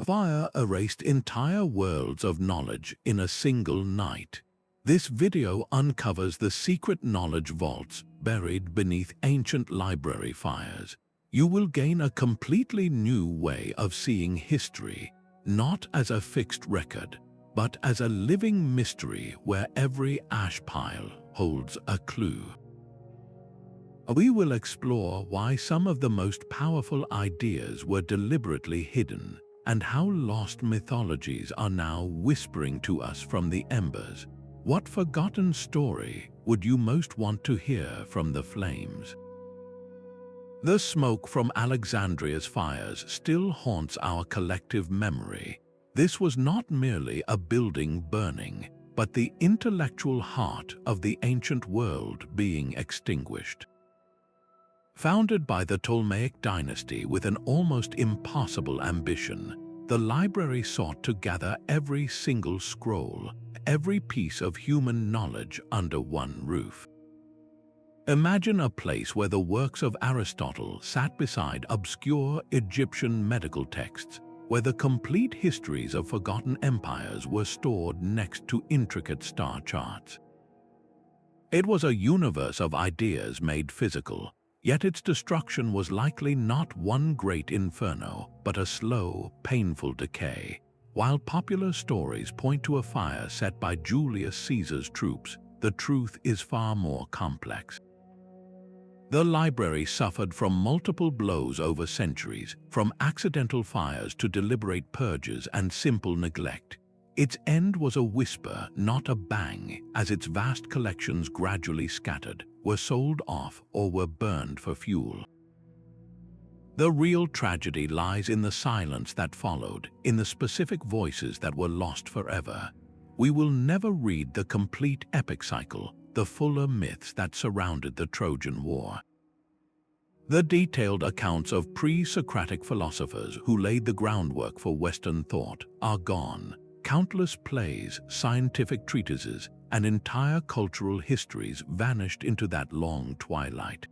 fire erased entire worlds of knowledge in a single night. This video uncovers the secret knowledge vaults buried beneath ancient library fires. You will gain a completely new way of seeing history, not as a fixed record, but as a living mystery where every ash pile holds a clue. We will explore why some of the most powerful ideas were deliberately hidden and how lost mythologies are now whispering to us from the embers. What forgotten story would you most want to hear from the flames? The smoke from Alexandria's fires still haunts our collective memory. This was not merely a building burning, but the intellectual heart of the ancient world being extinguished. Founded by the Ptolemaic dynasty with an almost impossible ambition, the library sought to gather every single scroll, every piece of human knowledge under one roof. Imagine a place where the works of Aristotle sat beside obscure Egyptian medical texts, where the complete histories of forgotten empires were stored next to intricate star charts. It was a universe of ideas made physical, yet its destruction was likely not one great inferno, but a slow, painful decay. While popular stories point to a fire set by Julius Caesar's troops, the truth is far more complex. The library suffered from multiple blows over centuries, from accidental fires to deliberate purges and simple neglect. Its end was a whisper, not a bang, as its vast collections gradually scattered, were sold off, or were burned for fuel. The real tragedy lies in the silence that followed, in the specific voices that were lost forever. We will never read the complete epic cycle, the fuller myths that surrounded the Trojan War. The detailed accounts of pre-Socratic philosophers who laid the groundwork for Western thought are gone. Countless plays, scientific treatises, and entire cultural histories vanished into that long twilight.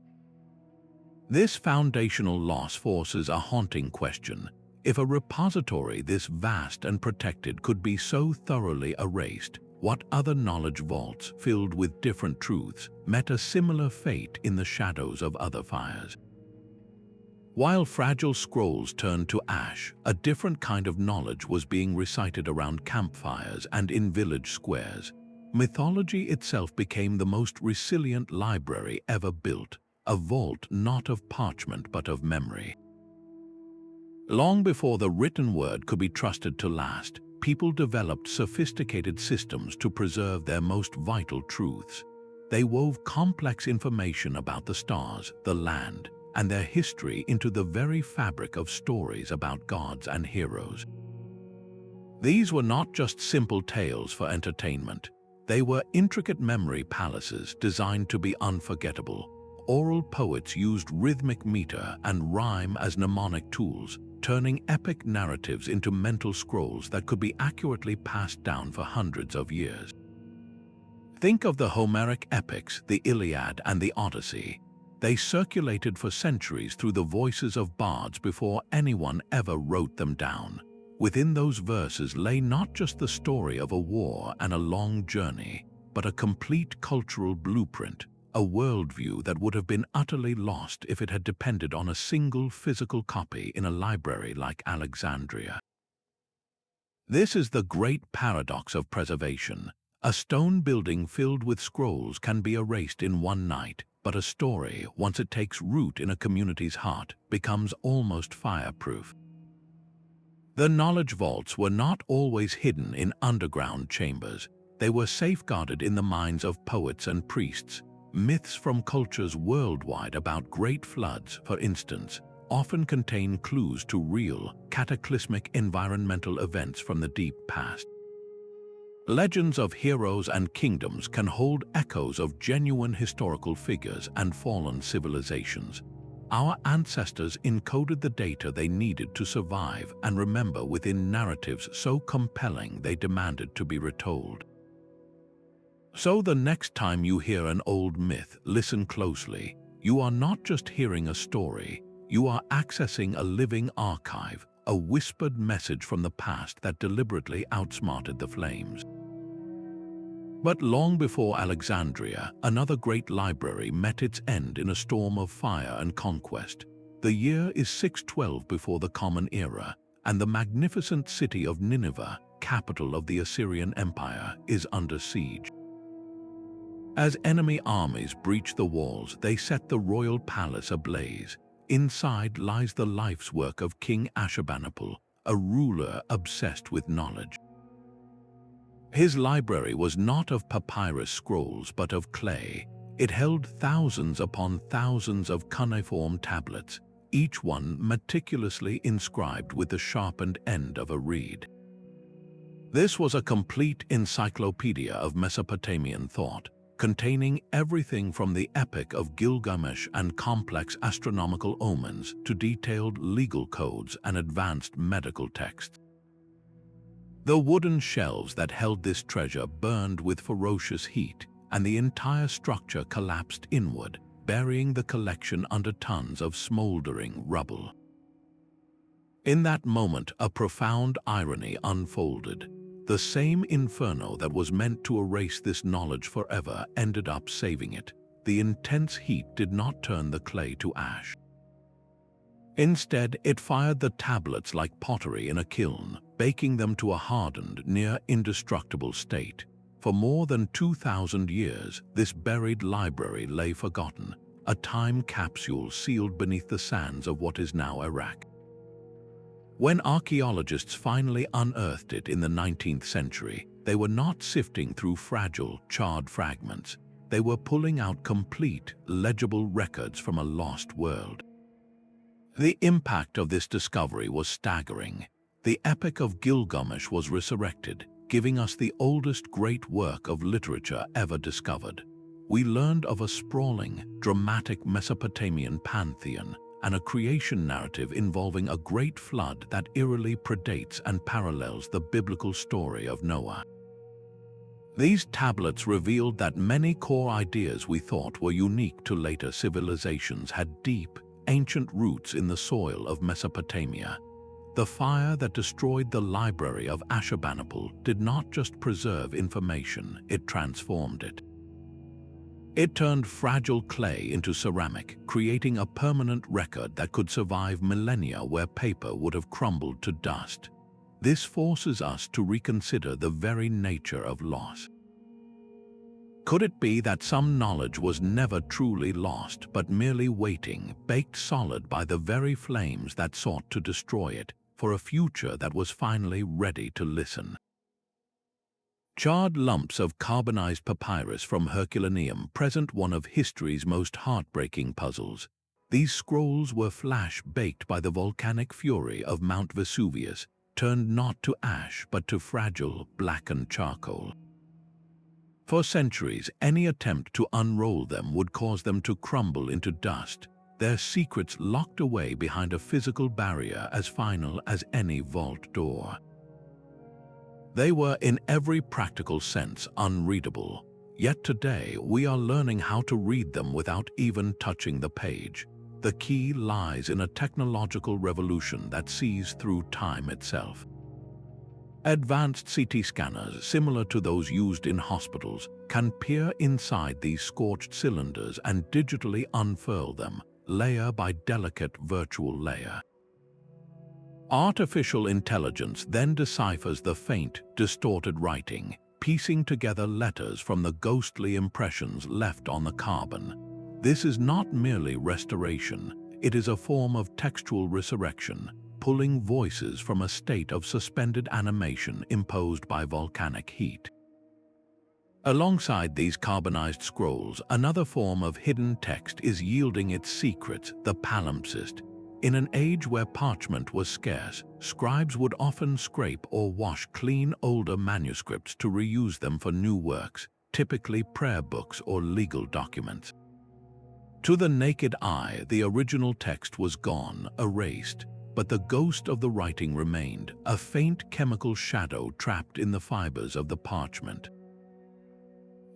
This foundational loss forces a haunting question. If a repository this vast and protected could be so thoroughly erased, what other knowledge vaults filled with different truths met a similar fate in the shadows of other fires? While fragile scrolls turned to ash, a different kind of knowledge was being recited around campfires and in village squares. Mythology itself became the most resilient library ever built, a vault not of parchment but of memory. Long before the written word could be trusted to last, people developed sophisticated systems to preserve their most vital truths. They wove complex information about the stars, the land, and their history into the very fabric of stories about gods and heroes. These were not just simple tales for entertainment. They were intricate memory palaces designed to be unforgettable. Oral poets used rhythmic meter and rhyme as mnemonic tools, turning epic narratives into mental scrolls that could be accurately passed down for hundreds of years. Think of the Homeric epics, the Iliad and the Odyssey. They circulated for centuries through the voices of bards before anyone ever wrote them down. Within those verses lay not just the story of a war and a long journey, but a complete cultural blueprint, a worldview that would have been utterly lost if it had depended on a single physical copy in a library like Alexandria. This is the great paradox of preservation. A stone building filled with scrolls can be erased in one night, but a story, once it takes root in a community's heart, becomes almost fireproof. The knowledge vaults were not always hidden in underground chambers. They were safeguarded in the minds of poets and priests. Myths from cultures worldwide about great floods, for instance, often contain clues to real, cataclysmic environmental events from the deep past. Legends of heroes and kingdoms can hold echoes of genuine historical figures and fallen civilizations. Our ancestors encoded the data they needed to survive and remember within narratives so compelling they demanded to be retold. So the next time you hear an old myth, listen closely. You are not just hearing a story, you are accessing a living archive, a whispered message from the past that deliberately outsmarted the flames. But long before Alexandria, another great library met its end in a storm of fire and conquest. The year is 612 before the Common Era, and the magnificent city of Nineveh, capital of the Assyrian Empire, is under siege. As enemy armies breach the walls, they set the royal palace ablaze. Inside lies the life's work of King Ashurbanipal, a ruler obsessed with knowledge. His library was not of papyrus scrolls but of clay. It held thousands upon thousands of cuneiform tablets, each one meticulously inscribed with the sharpened end of a reed. This was a complete encyclopedia of Mesopotamian thought, containing everything from the Epic of Gilgamesh and complex astronomical omens to detailed legal codes and advanced medical texts. The wooden shelves that held this treasure burned with ferocious heat, and the entire structure collapsed inward, burying the collection under tons of smoldering rubble. In that moment, a profound irony unfolded. The same inferno that was meant to erase this knowledge forever ended up saving it. The intense heat did not turn the clay to ash. Instead, it fired the tablets like pottery in a kiln, baking them to a hardened, near-indestructible state. For more than 2,000 years, this buried library lay forgotten, a time capsule sealed beneath the sands of what is now Iraq. When archaeologists finally unearthed it in the 19th century, they were not sifting through fragile, charred fragments. They were pulling out complete, legible records from a lost world. The impact of this discovery was staggering. The Epic of Gilgamesh was resurrected, giving us the oldest great work of literature ever discovered. We learned of a sprawling, dramatic Mesopotamian pantheon and a creation narrative involving a great flood that eerily predates and parallels the biblical story of Noah. These tablets revealed that many core ideas we thought were unique to later civilizations had deep, ancient roots in the soil of Mesopotamia. The fire that destroyed the library of Ashurbanipal did not just preserve information, it transformed it. It turned fragile clay into ceramic, creating a permanent record that could survive millennia where paper would have crumbled to dust. This forces us to reconsider the very nature of loss. Could it be that some knowledge was never truly lost but merely waiting, baked solid by the very flames that sought to destroy it, for a future that was finally ready to listen? Charred lumps of carbonized papyrus from Herculaneum present one of history's most heartbreaking puzzles. These scrolls were flash-baked by the volcanic fury of Mount Vesuvius, turned not to ash but to fragile, blackened charcoal. For centuries, any attempt to unroll them would cause them to crumble into dust, their secrets locked away behind a physical barrier as final as any vault door. They were in every practical sense unreadable, yet today we are learning how to read them without even touching the page. The key lies in a technological revolution that sees through time itself. Advanced CT scanners, similar to those used in hospitals, can peer inside these scorched cylinders and digitally unfurl them, layer by delicate virtual layer. Artificial intelligence then deciphers the faint, distorted writing, piecing together letters from the ghostly impressions left on the carbon. This is not merely restoration, it is a form of textual resurrection, pulling voices from a state of suspended animation imposed by volcanic heat. Alongside these carbonized scrolls, another form of hidden text is yielding its secrets, the palimpsest. In an age where parchment was scarce, scribes would often scrape or wash clean older manuscripts to reuse them for new works, typically prayer books or legal documents. To the naked eye, the original text was gone, erased, but the ghost of the writing remained, a faint chemical shadow trapped in the fibers of the parchment.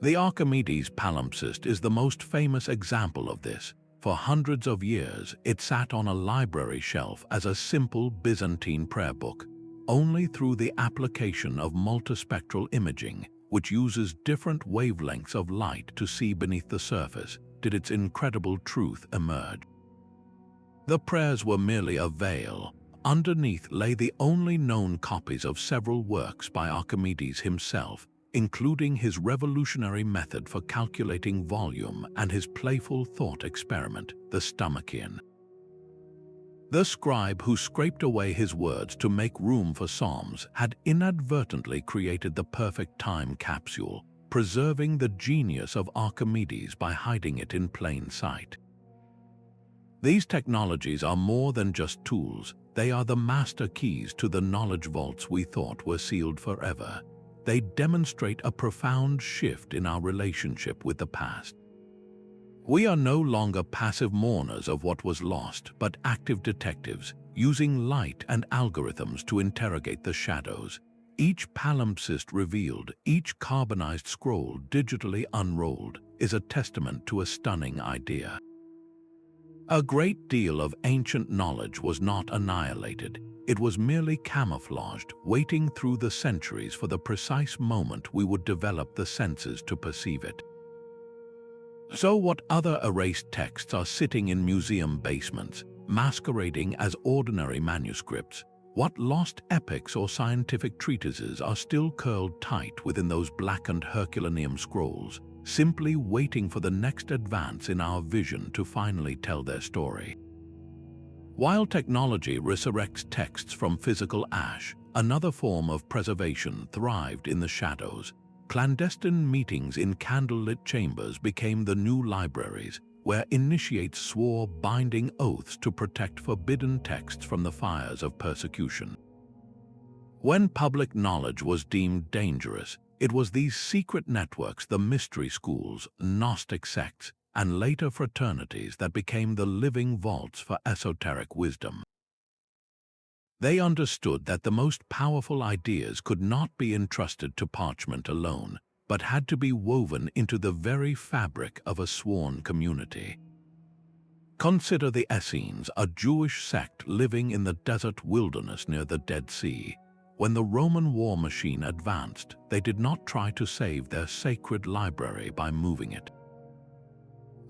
The Archimedes palimpsest is the most famous example of this. For hundreds of years, it sat on a library shelf as a simple Byzantine prayer book. Only through the application of multispectral imaging, which uses different wavelengths of light to see beneath the surface, did its incredible truth emerge. The prayers were merely a veil. Underneath lay the only known copies of several works by Archimedes himself, including his revolutionary method for calculating volume and his playful thought experiment, the Stomachion. The scribe who scraped away his words to make room for psalms had inadvertently created the perfect time capsule, preserving the genius of Archimedes by hiding it in plain sight. These technologies are more than just tools. They are the master keys to the knowledge vaults we thought were sealed forever. They demonstrate a profound shift in our relationship with the past. We are no longer passive mourners of what was lost, but active detectives, using light and algorithms to interrogate the shadows. Each palimpsest revealed, each carbonized scroll digitally unrolled, is a testament to a stunning idea. A great deal of ancient knowledge was not annihilated. It was merely camouflaged, waiting through the centuries for the precise moment we would develop the senses to perceive it. So what other erased texts are sitting in museum basements, masquerading as ordinary manuscripts? What lost epics or scientific treatises are still curled tight within those blackened Herculaneum scrolls, simply waiting for the next advance in our vision to finally tell their story? While technology resurrects texts from physical ash, another form of preservation thrived in the shadows. Clandestine meetings in candlelit chambers became the new libraries, where initiates swore binding oaths to protect forbidden texts from the fires of persecution. When public knowledge was deemed dangerous, it was these secret networks, the mystery schools, Gnostic sects, and later fraternities that became the living vaults for esoteric wisdom. They understood that the most powerful ideas could not be entrusted to parchment alone, but had to be woven into the very fabric of a sworn community. Consider the Essenes, a Jewish sect living in the desert wilderness near the Dead Sea. When the Roman war machine advanced, they did not try to save their sacred library by moving it.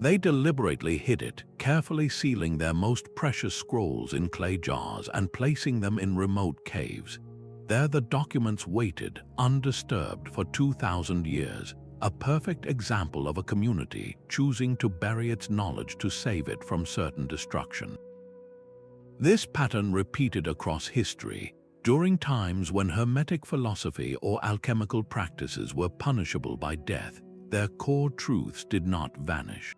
They deliberately hid it, carefully sealing their most precious scrolls in clay jars and placing them in remote caves. There the documents waited, undisturbed, for 2,000 years, a perfect example of a community choosing to bury its knowledge to save it from certain destruction. This pattern repeated across history. During times when Hermetic philosophy or alchemical practices were punishable by death, their core truths did not vanish.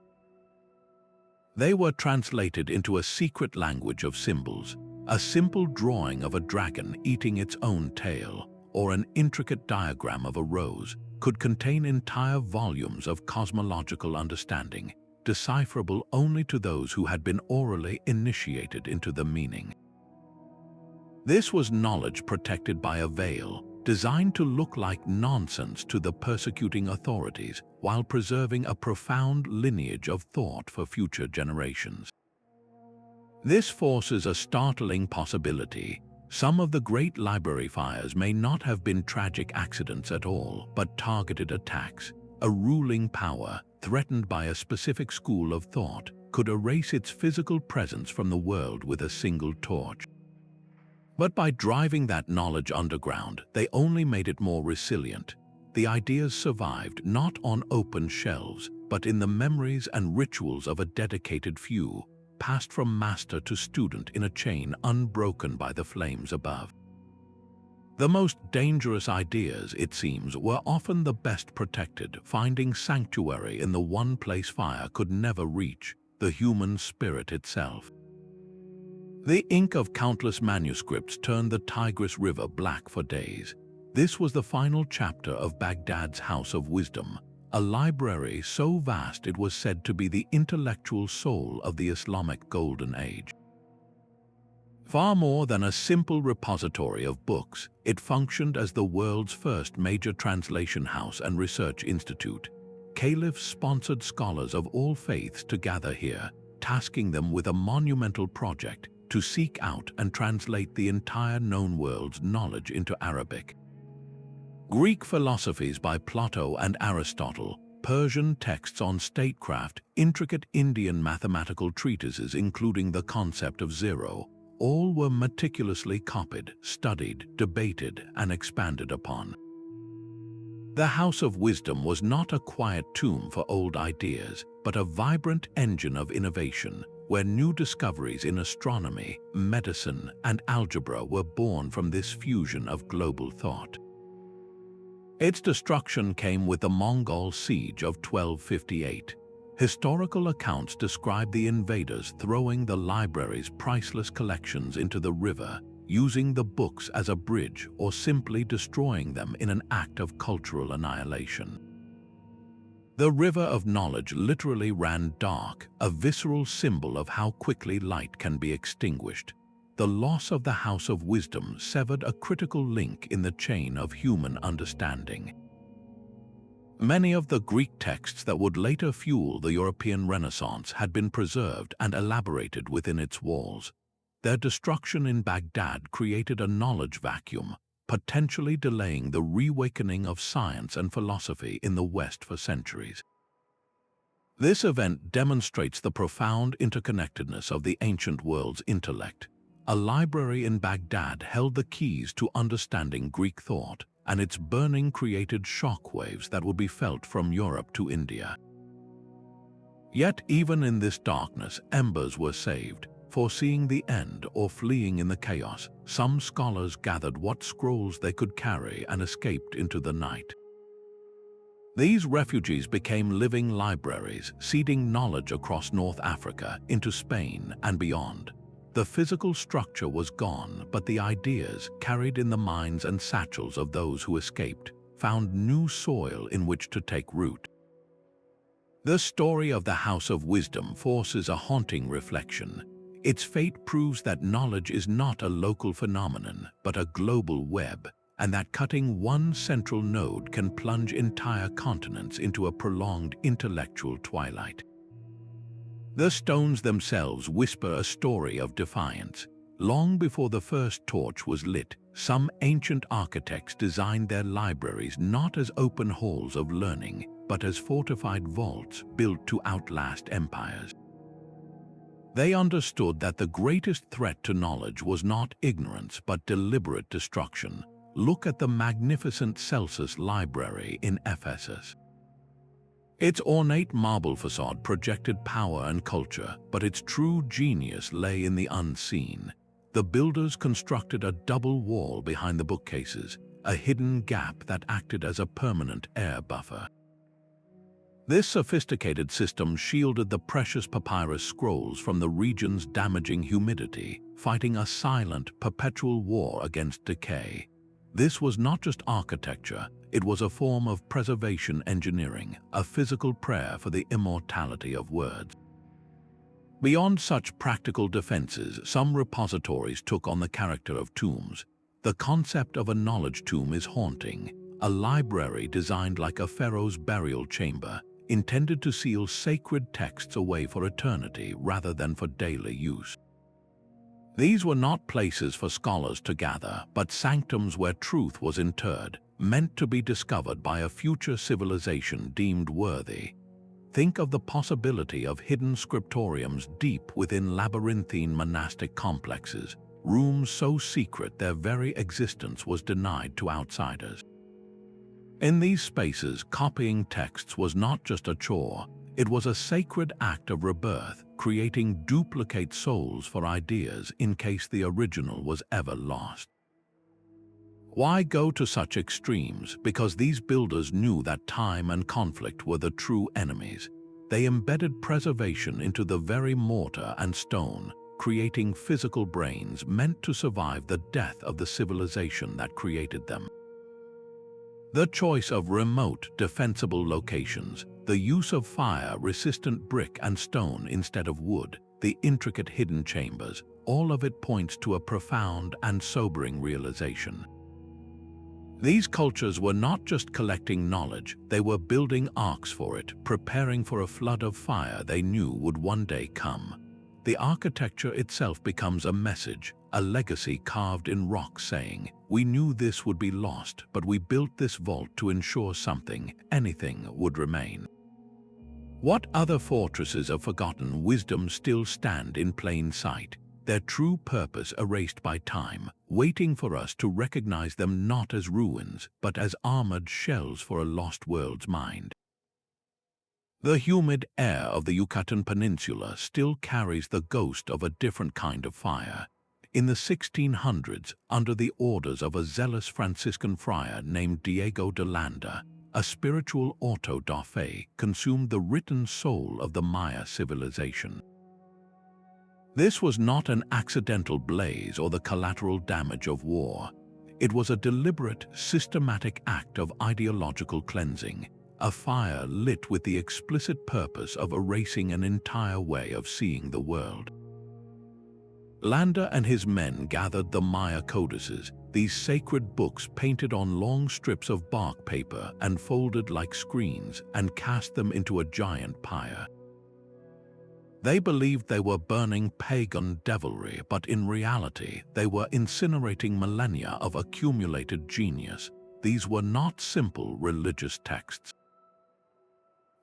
They were translated into a secret language of symbols. A simple drawing of a dragon eating its own tail, or an intricate diagram of a rose, could contain entire volumes of cosmological understanding, decipherable only to those who had been orally initiated into the meaning. This was knowledge protected by a veil, designed to look like nonsense to the persecuting authorities, while preserving a profound lineage of thought for future generations. This forces a startling possibility. Some of the great library fires may not have been tragic accidents at all, but targeted attacks. A ruling power, threatened by a specific school of thought, could erase its physical presence from the world with a single torch. But by driving that knowledge underground, they only made it more resilient. The ideas survived not on open shelves, but in the memories and rituals of a dedicated few, passed from master to student in a chain unbroken by the flames above. The most dangerous ideas, it seems, were often the best protected, finding sanctuary in the one place fire could never reach, the human spirit itself. The ink of countless manuscripts turned the Tigris River black for days. This was the final chapter of Baghdad's House of Wisdom, a library so vast it was said to be the intellectual soul of the Islamic Golden Age. Far more than a simple repository of books, it functioned as the world's first major translation house and research institute. Caliphs sponsored scholars of all faiths to gather here, tasking them with a monumental project to seek out and translate the entire known world's knowledge into Arabic. Greek philosophies by Plato and Aristotle, Persian texts on statecraft, intricate Indian mathematical treatises including the concept of zero, all were meticulously copied, studied, debated, and expanded upon. The House of Wisdom was not a quiet tomb for old ideas, but a vibrant engine of innovation, where new discoveries in astronomy, medicine, and algebra were born from this fusion of global thought. Its destruction came with the Mongol siege of 1258. Historical accounts describe the invaders throwing the library's priceless collections into the river, using the books as a bridge, or simply destroying them in an act of cultural annihilation. The river of knowledge literally ran dark, a visceral symbol of how quickly light can be extinguished. The loss of the House of Wisdom severed a critical link in the chain of human understanding. Many of the Greek texts that would later fuel the European Renaissance had been preserved and elaborated within its walls. Their destruction in Baghdad created a knowledge vacuum, potentially delaying the reawakening of science and philosophy in the West for centuries. This event demonstrates the profound interconnectedness of the ancient world's intellect. A library in Baghdad held the keys to understanding Greek thought, and its burning created shockwaves that would be felt from Europe to India. Yet even in this darkness, embers were saved. Foreseeing the end or fleeing in the chaos, some scholars gathered what scrolls they could carry and escaped into the night. These refugees became living libraries, seeding knowledge across North Africa, into Spain and beyond. The physical structure was gone, but the ideas, carried in the minds and satchels of those who escaped, found new soil in which to take root. The story of the House of Wisdom forces a haunting reflection. Its fate proves that knowledge is not a local phenomenon, but a global web, and that cutting one central node can plunge entire continents into a prolonged intellectual twilight. The stones themselves whisper a story of defiance. Long before the first torch was lit, some ancient architects designed their libraries not as open halls of learning, but as fortified vaults built to outlast empires. They understood that the greatest threat to knowledge was not ignorance but deliberate destruction. Look at the magnificent Celsus Library in Ephesus. Its ornate marble facade projected power and culture, but its true genius lay in the unseen. The builders constructed a double wall behind the bookcases, a hidden gap that acted as a permanent air buffer. This sophisticated system shielded the precious papyrus scrolls from the region's damaging humidity, fighting a silent, perpetual war against decay. This was not just architecture, it was a form of preservation engineering, a physical prayer for the immortality of words. Beyond such practical defenses, some repositories took on the character of tombs. The concept of a knowledge tomb is haunting, a library designed like a pharaoh's burial chamber, intended to seal sacred texts away for eternity rather than for daily use. These were not places for scholars to gather, but sanctums where truth was interred, meant to be discovered by a future civilization deemed worthy. Think of the possibility of hidden scriptoriums deep within labyrinthine monastic complexes, rooms so secret their very existence was denied to outsiders. In these spaces, copying texts was not just a chore, it was a sacred act of rebirth, creating duplicate souls for ideas in case the original was ever lost. Why go to such extremes? Because these builders knew that time and conflict were the true enemies. They embedded preservation into the very mortar and stone, creating physical brains meant to survive the death of the civilization that created them. The choice of remote, defensible locations, the use of fire-resistant brick and stone instead of wood, the intricate hidden chambers, all of it points to a profound and sobering realization. These cultures were not just collecting knowledge, they were building arks for it, preparing for a flood of fire they knew would one day come. The architecture itself becomes a message, a legacy carved in rock saying, "We knew this would be lost, but we built this vault to ensure something, anything, would remain." What other fortresses of forgotten wisdom still stand in plain sight, their true purpose erased by time, waiting for us to recognize them not as ruins, but as armored shells for a lost world's mind? The humid air of the Yucatan Peninsula still carries the ghost of a different kind of fire. In the 1600s, under the orders of a zealous Franciscan friar named Diego de Landa, a spiritual auto da fe consumed the written soul of the Maya civilization. This was not an accidental blaze or the collateral damage of war. It was a deliberate, systematic act of ideological cleansing, a fire lit with the explicit purpose of erasing an entire way of seeing the world. Landa and his men gathered the Maya codices, these sacred books painted on long strips of bark paper and folded like screens, and cast them into a giant pyre. They believed they were burning pagan devilry, but in reality, they were incinerating millennia of accumulated genius. These were not simple religious texts.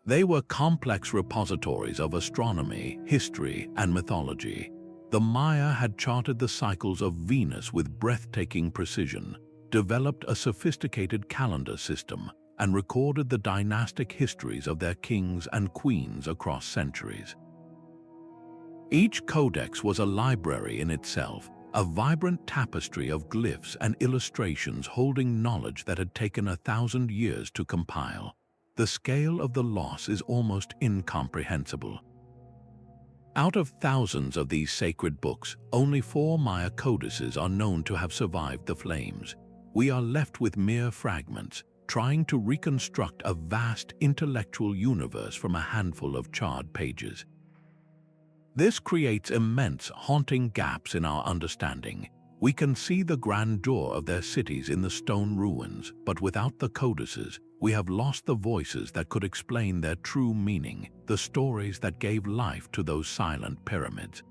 They were complex repositories of astronomy, history, and mythology. The Maya had charted the cycles of Venus with breathtaking precision, developed a sophisticated calendar system, and recorded the dynastic histories of their kings and queens across centuries. Each codex was a library in itself, a vibrant tapestry of glyphs and illustrations holding knowledge that had taken 1,000 years to compile. The scale of the loss is almost incomprehensible. Out of thousands of these sacred books, only 4 Maya codices are known to have survived the flames. We are left with mere fragments, trying to reconstruct a vast intellectual universe from a handful of charred pages. This creates immense, haunting gaps in our understanding. We can see the grandeur of their cities in the stone ruins, but without the codices, we have lost the voices that could explain their true meaning, the stories that gave life to those silent pyramids.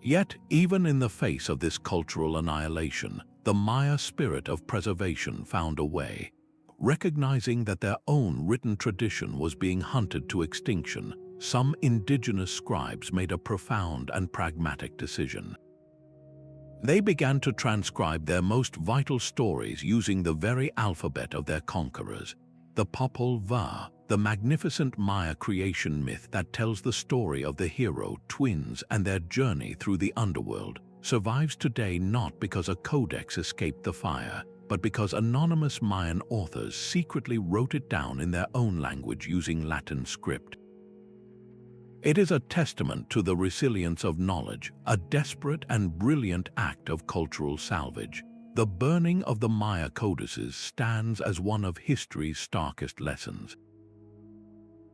Yet, even in the face of this cultural annihilation, the Maya spirit of preservation found a way. Recognizing that their own written tradition was being hunted to extinction, some indigenous scribes made a profound and pragmatic decision. They began to transcribe their most vital stories using the very alphabet of their conquerors. The Popol Vuh, the magnificent Maya creation myth that tells the story of the hero, twins, and their journey through the underworld, survives today not because a codex escaped the fire, but because anonymous Mayan authors secretly wrote it down in their own language using Latin script. It is a testament to the resilience of knowledge, a desperate and brilliant act of cultural salvage. The burning of the Maya codices stands as one of history's starkest lessons.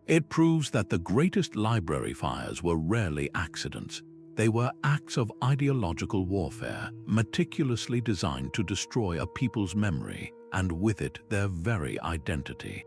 It proves that the greatest library fires were rarely accidents. They were acts of ideological warfare, meticulously designed to destroy a people's memory, and with it their very identity.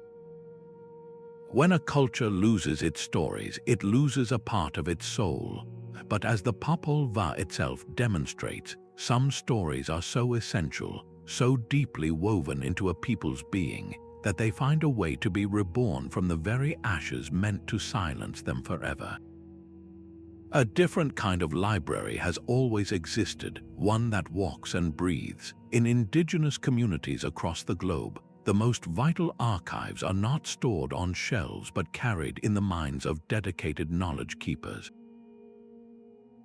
When a culture loses its stories, it loses a part of its soul. But as the Popol Vuh itself demonstrates, some stories are so essential, so deeply woven into a people's being, that they find a way to be reborn from the very ashes meant to silence them forever. A different kind of library has always existed, one that walks and breathes. In indigenous communities across the globe, the most vital archives are not stored on shelves but carried in the minds of dedicated knowledge keepers.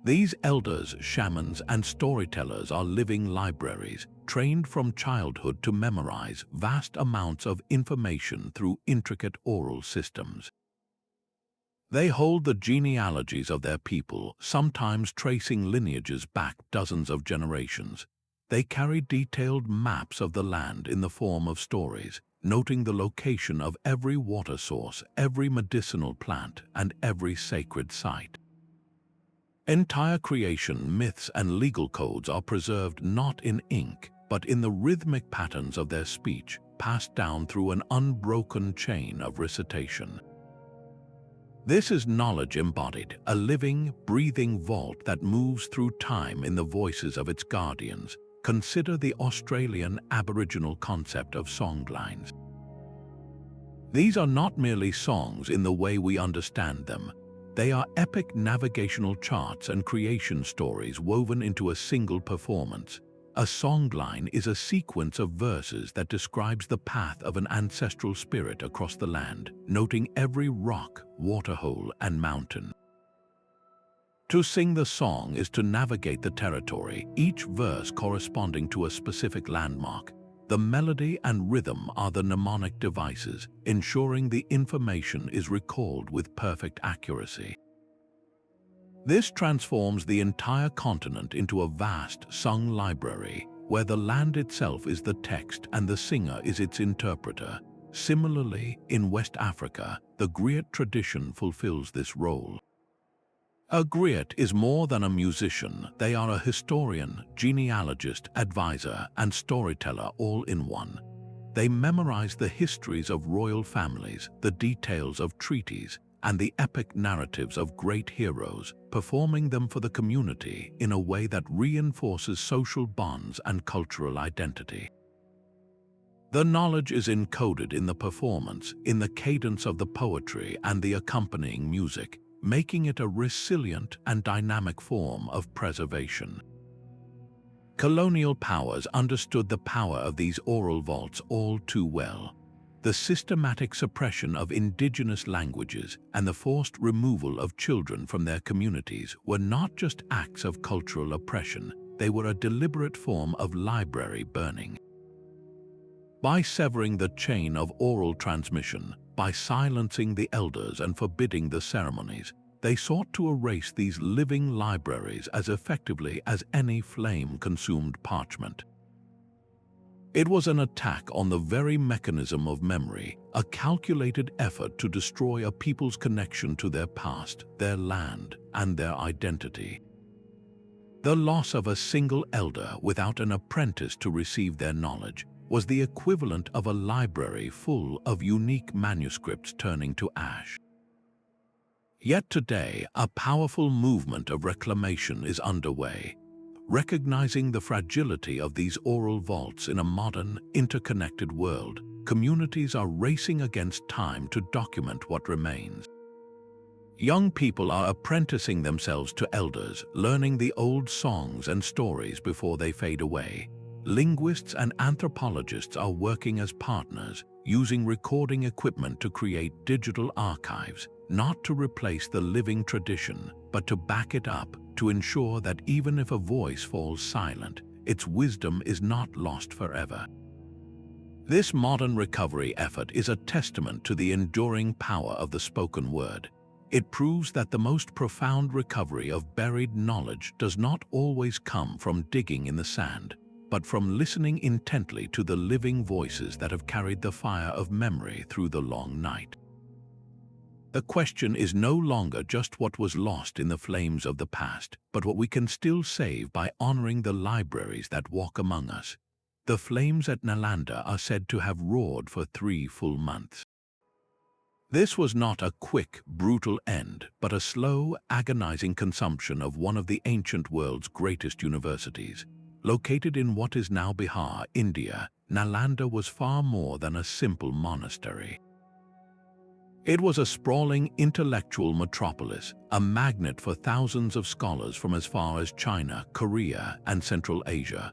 These elders, shamans, and storytellers are living libraries, trained from childhood to memorize vast amounts of information through intricate oral systems. They hold the genealogies of their people, sometimes tracing lineages back dozens of generations. They carry detailed maps of the land in the form of stories, noting the location of every water source, every medicinal plant, and every sacred site. Entire creation myths and legal codes are preserved not in ink, but in the rhythmic patterns of their speech, passed down through an unbroken chain of recitation. This is knowledge embodied, a living, breathing vault that moves through time in the voices of its guardians. Consider the Australian Aboriginal concept of songlines. These are not merely songs in the way we understand them. They are epic navigational charts and creation stories woven into a single performance. A songline is a sequence of verses that describes the path of an ancestral spirit across the land, noting every rock, waterhole, and mountain. To sing the song is to navigate the territory, each verse corresponding to a specific landmark. The melody and rhythm are the mnemonic devices, ensuring the information is recalled with perfect accuracy. This transforms the entire continent into a vast sung library, where the land itself is the text and the singer is its interpreter. Similarly, in West Africa, the griot tradition fulfills this role. A griot is more than a musician. They are a historian, genealogist, advisor, and storyteller all in one. They memorize the histories of royal families, the details of treaties, and the epic narratives of great heroes, performing them for the community in a way that reinforces social bonds and cultural identity. The knowledge is encoded in the performance, in the cadence of the poetry and the accompanying music, making it a resilient and dynamic form of preservation. Colonial powers understood the power of these oral vaults all too well. The systematic suppression of indigenous languages and the forced removal of children from their communities were not just acts of cultural oppression, they were a deliberate form of library burning. By severing the chain of oral transmission, by silencing the elders and forbidding the ceremonies, they sought to erase these living libraries as effectively as any flame-consumed parchment. It was an attack on the very mechanism of memory, a calculated effort to destroy a people's connection to their past, their land, and their identity. The loss of a single elder without an apprentice to receive their knowledge was the equivalent of a library full of unique manuscripts turning to ash. Yet today, a powerful movement of reclamation is underway. Recognizing the fragility of these oral vaults in a modern, interconnected world, communities are racing against time to document what remains. Young people are apprenticing themselves to elders, learning the old songs and stories before they fade away. Linguists and anthropologists are working as partners, using recording equipment to create digital archives, not to replace the living tradition, but to back it up, to ensure that even if a voice falls silent, its wisdom is not lost forever. This modern recovery effort is a testament to the enduring power of the spoken word. It proves that the most profound recovery of buried knowledge does not always come from digging in the sand, but from listening intently to the living voices that have carried the fire of memory through the long night. The question is no longer just what was lost in the flames of the past, but what we can still save by honoring the libraries that walk among us. The flames at Nalanda are said to have roared for 3 full months. This was not a quick, brutal end, but a slow, agonizing consumption of one of the ancient world's greatest universities. Located in what is now Bihar, India, Nalanda was far more than a simple monastery. It was a sprawling intellectual metropolis, a magnet for thousands of scholars from as far as China, Korea, and Central Asia.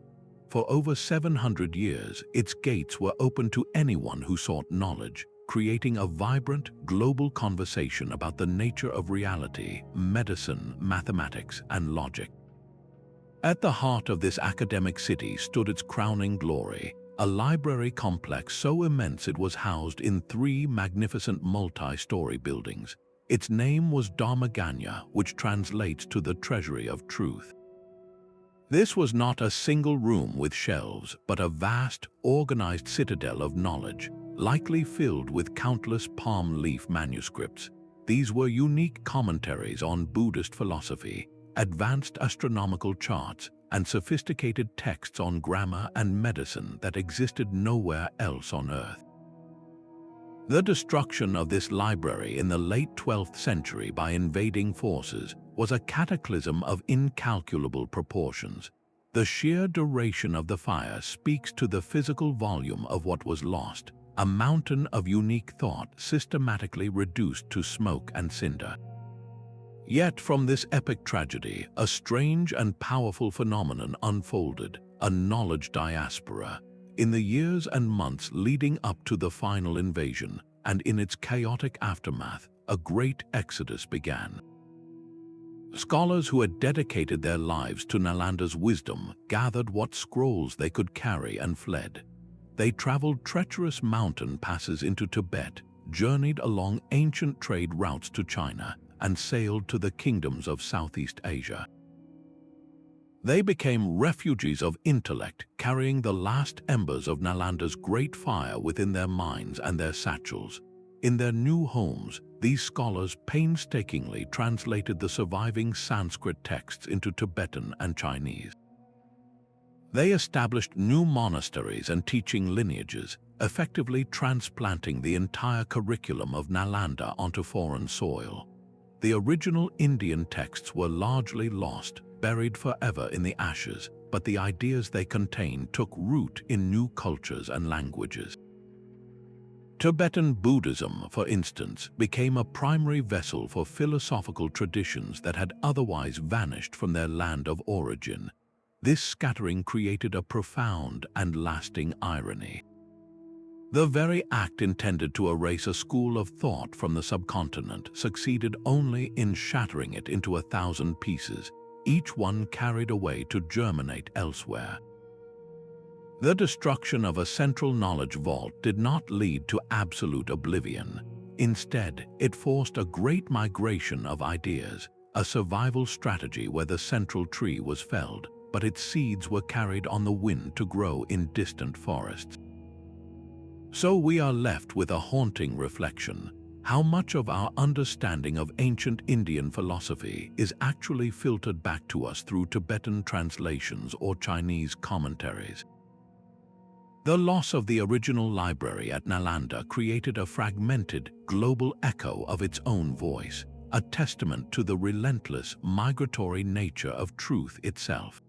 For over 700 years, its gates were open to anyone who sought knowledge, creating a vibrant, global conversation about the nature of reality, medicine, mathematics, and logic. At the heart of this academic city stood its crowning glory, a library complex so immense it was housed in 3 magnificent multi-story buildings. Its name was Dharmaganya, which translates to the treasury of truth. This was not a single room with shelves, but a vast, organized citadel of knowledge, likely filled with countless palm leaf manuscripts. These were unique commentaries on Buddhist philosophy, advanced astronomical charts, and sophisticated texts on grammar and medicine that existed nowhere else on Earth. The destruction of this library in the late 12th century by invading forces was a cataclysm of incalculable proportions. The sheer duration of the fire speaks to the physical volume of what was lost, a mountain of unique thought systematically reduced to smoke and cinder. Yet from this epic tragedy, a strange and powerful phenomenon unfolded, a knowledge diaspora. In the years and months leading up to the final invasion, and in its chaotic aftermath, a great exodus began. Scholars who had dedicated their lives to Nalanda's wisdom gathered what scrolls they could carry and fled. They traveled treacherous mountain passes into Tibet, journeyed along ancient trade routes to China, and sailed to the kingdoms of Southeast Asia. They became refugees of intellect, carrying the last embers of Nalanda's great fire within their minds and their satchels. In their new homes, these scholars painstakingly translated the surviving Sanskrit texts into Tibetan and Chinese. They established new monasteries and teaching lineages, effectively transplanting the entire curriculum of Nalanda onto foreign soil. The original Indian texts were largely lost, buried forever in the ashes, but the ideas they contained took root in new cultures and languages. Tibetan Buddhism, for instance, became a primary vessel for philosophical traditions that had otherwise vanished from their land of origin. This scattering created a profound and lasting irony. The very act intended to erase a school of thought from the subcontinent succeeded only in shattering it into 1,000 pieces, each one carried away to germinate elsewhere. The destruction of a central knowledge vault did not lead to absolute oblivion. Instead, it forced a great migration of ideas, a survival strategy where the central tree was felled, but its seeds were carried on the wind to grow in distant forests. So we are left with a haunting reflection. How much of our understanding of ancient Indian philosophy is actually filtered back to us through Tibetan translations or Chinese commentaries? The loss of the original library at Nalanda created a fragmented, global echo of its own voice, a testament to the relentless, migratory nature of truth itself.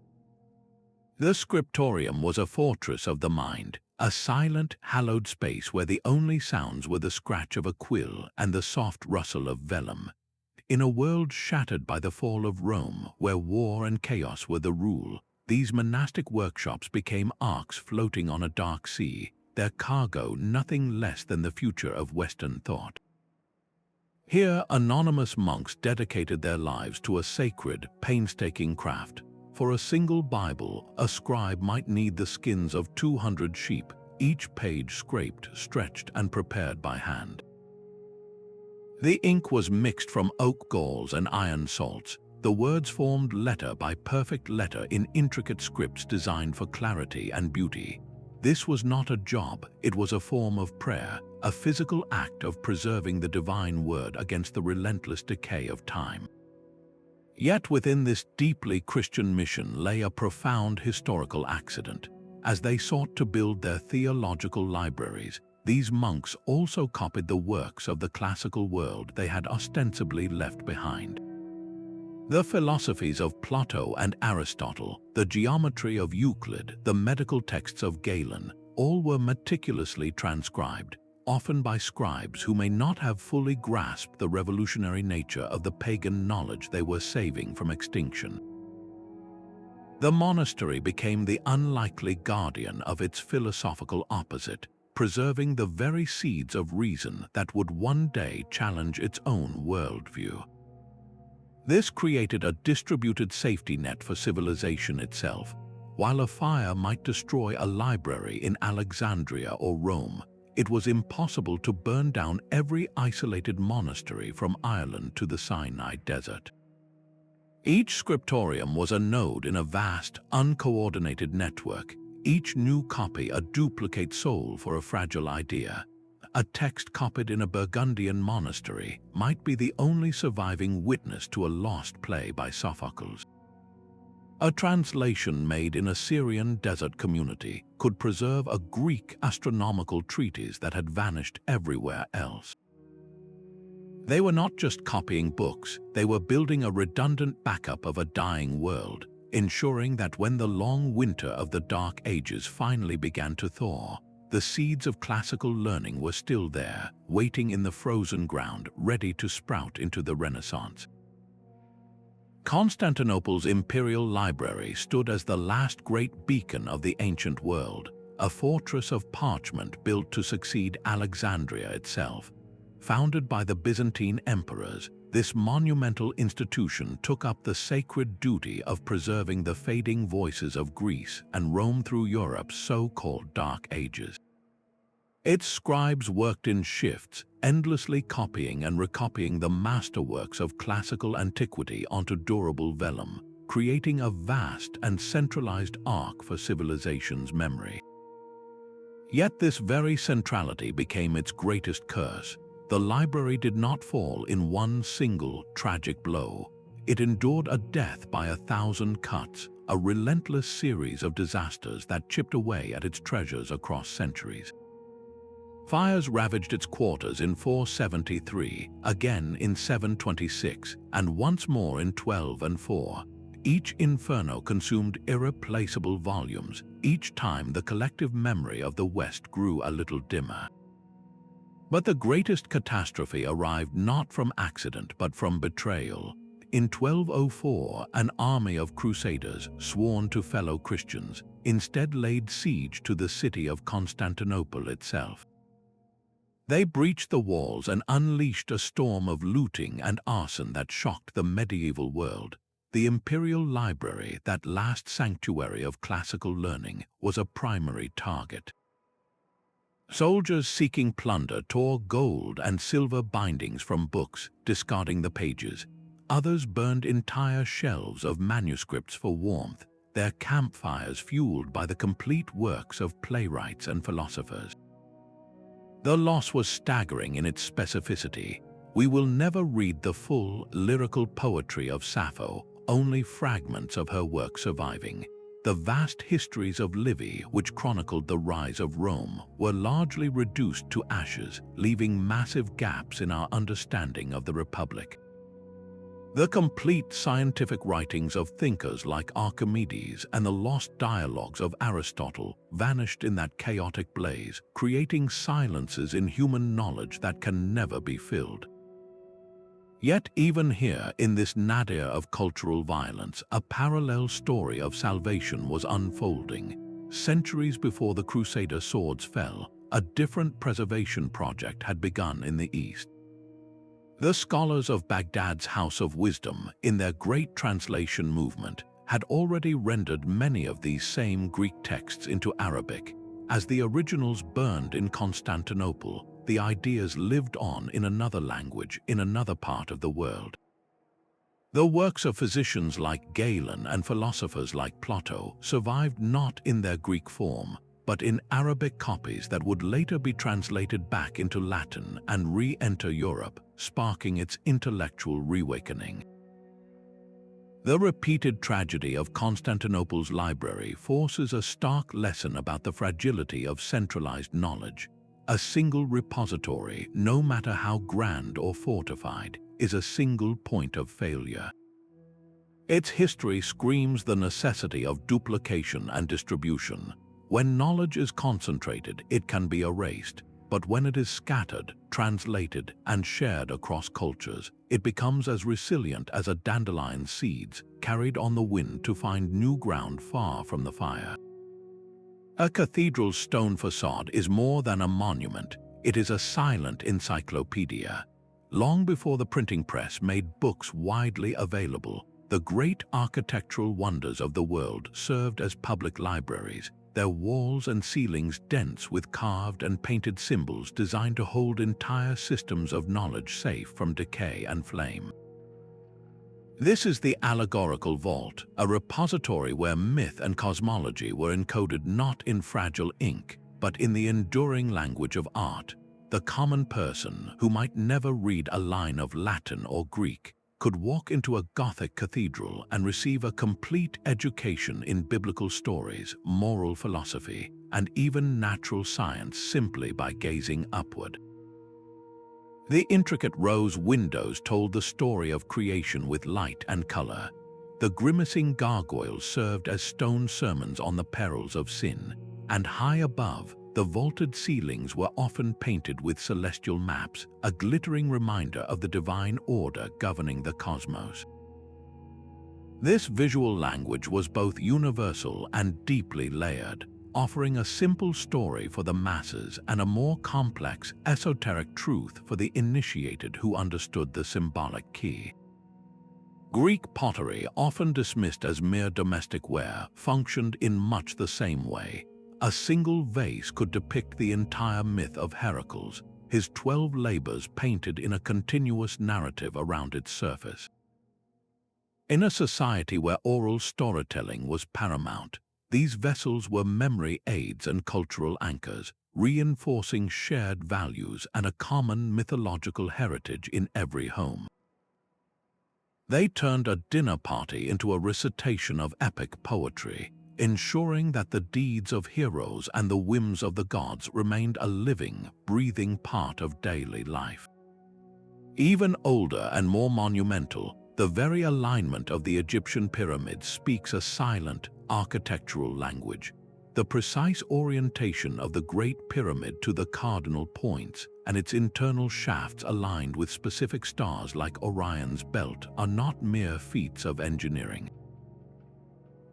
The scriptorium was a fortress of the mind, a silent, hallowed space where the only sounds were the scratch of a quill and the soft rustle of vellum. In a world shattered by the fall of Rome, where war and chaos were the rule, these monastic workshops became arks floating on a dark sea, their cargo nothing less than the future of Western thought. Here, anonymous monks dedicated their lives to a sacred, painstaking craft. For a single Bible, a scribe might need the skins of 200 sheep, each page scraped, stretched, and prepared by hand. The ink was mixed from oak galls and iron salts. The words formed letter by perfect letter in intricate scripts designed for clarity and beauty. This was not a job, it was a form of prayer, a physical act of preserving the divine word against the relentless decay of time. Yet within this deeply Christian mission lay a profound historical accident. As they sought to build their theological libraries, these monks also copied the works of the classical world they had ostensibly left behind. The philosophies of Plato and Aristotle, the geometry of Euclid, the medical texts of Galen, all were meticulously transcribed, often by scribes who may not have fully grasped the revolutionary nature of the pagan knowledge they were saving from extinction. The monastery became the unlikely guardian of its philosophical opposite, preserving the very seeds of reason that would one day challenge its own worldview. This created a distributed safety net for civilization itself. While a fire might destroy a library in Alexandria or Rome, it was impossible to burn down every isolated monastery from Ireland to the Sinai Desert. Each scriptorium was a node in a vast, uncoordinated network, each new copy a duplicate soul for a fragile idea. A text copied in a Burgundian monastery might be the only surviving witness to a lost play by Sophocles. A translation made in a Syrian desert community could preserve a Greek astronomical treatise that had vanished everywhere else. They were not just copying books, they were building a redundant backup of a dying world, ensuring that when the long winter of the Dark Ages finally began to thaw, the seeds of classical learning were still there, waiting in the frozen ground, ready to sprout into the Renaissance. Constantinople's Imperial Library stood as the last great beacon of the ancient world, a fortress of parchment built to succeed Alexandria itself. Founded by the Byzantine emperors, this monumental institution took up the sacred duty of preserving the fading voices of Greece and Rome through Europe's so-called Dark Ages. Its scribes worked in shifts, endlessly copying and recopying the masterworks of classical antiquity onto durable vellum, creating a vast and centralized ark for civilization's memory. Yet this very centrality became its greatest curse. The library did not fall in one single tragic blow. It endured a death by 1,000 cuts, a relentless series of disasters that chipped away at its treasures across centuries. Fires ravaged its quarters in 473, again in 726, and once more in 1204. Each inferno consumed irreplaceable volumes. Each time the collective memory of the West grew a little dimmer. But the greatest catastrophe arrived not from accident but from betrayal. In 1204, an army of crusaders, sworn to fellow Christians, instead laid siege to the city of Constantinople itself. They breached the walls and unleashed a storm of looting and arson that shocked the medieval world. The Imperial Library, that last sanctuary of classical learning, was a primary target. Soldiers seeking plunder tore gold and silver bindings from books, discarding the pages. Others burned entire shelves of manuscripts for warmth, their campfires fueled by the complete works of playwrights and philosophers. The loss was staggering in its specificity. We will never read the full lyrical poetry of Sappho, only fragments of her work surviving. The vast histories of Livy, which chronicled the rise of Rome, were largely reduced to ashes, leaving massive gaps in our understanding of the Republic. The complete scientific writings of thinkers like Archimedes and the lost dialogues of Aristotle vanished in that chaotic blaze, creating silences in human knowledge that can never be filled. Yet even here, in this nadir of cultural violence, a parallel story of salvation was unfolding. Centuries before the Crusader swords fell, a different preservation project had begun in the East. The scholars of Baghdad's House of Wisdom, in their great translation movement, had already rendered many of these same Greek texts into Arabic. As the originals burned in Constantinople, the ideas lived on in another language, in another part of the world. The works of physicians like Galen and philosophers like Plato survived not in their Greek form, but in Arabic copies that would later be translated back into Latin and re-enter Europe, sparking its intellectual reawakening. The repeated tragedy of Constantinople's library forces a stark lesson about the fragility of centralized knowledge. A single repository, no matter how grand or fortified, is a single point of failure. Its history screams the necessity of duplication and distribution. When knowledge is concentrated, it can be erased, but when it is scattered, translated, and shared across cultures, it becomes as resilient as a dandelion's seeds, carried on the wind to find new ground far from the fire. A cathedral's stone facade is more than a monument. It is a silent encyclopedia. Long before the printing press made books widely available, the great architectural wonders of the world served as public libraries, their walls and ceilings dense with carved and painted symbols designed to hold entire systems of knowledge safe from decay and flame. This is the Allegorical Vault, a repository where myth and cosmology were encoded not in fragile ink, but in the enduring language of art. The common person, who might never read a line of Latin or Greek, could walk into a Gothic cathedral and receive a complete education in biblical stories, moral philosophy, and even natural science simply by gazing upward. The intricate rose windows told the story of creation with light and color. The grimacing gargoyles served as stone sermons on the perils of sin, and high above, the vaulted ceilings were often painted with celestial maps, a glittering reminder of the divine order governing the cosmos. This visual language was both universal and deeply layered, offering a simple story for the masses and a more complex, esoteric truth for the initiated who understood the symbolic key. Greek pottery, often dismissed as mere domestic ware, functioned in much the same way. A single vase could depict the entire myth of Heracles, his 12 labors painted in a continuous narrative around its surface. In a society where oral storytelling was paramount, these vessels were memory aids and cultural anchors, reinforcing shared values and a common mythological heritage in every home. They turned a dinner party into a recitation of epic poetry, ensuring that the deeds of heroes and the whims of the gods remained a living, breathing part of daily life. Even older and more monumental, the very alignment of the Egyptian pyramids speaks a silent, architectural language. The precise orientation of the Great Pyramid to the cardinal points and its internal shafts aligned with specific stars like Orion's belt are not mere feats of engineering.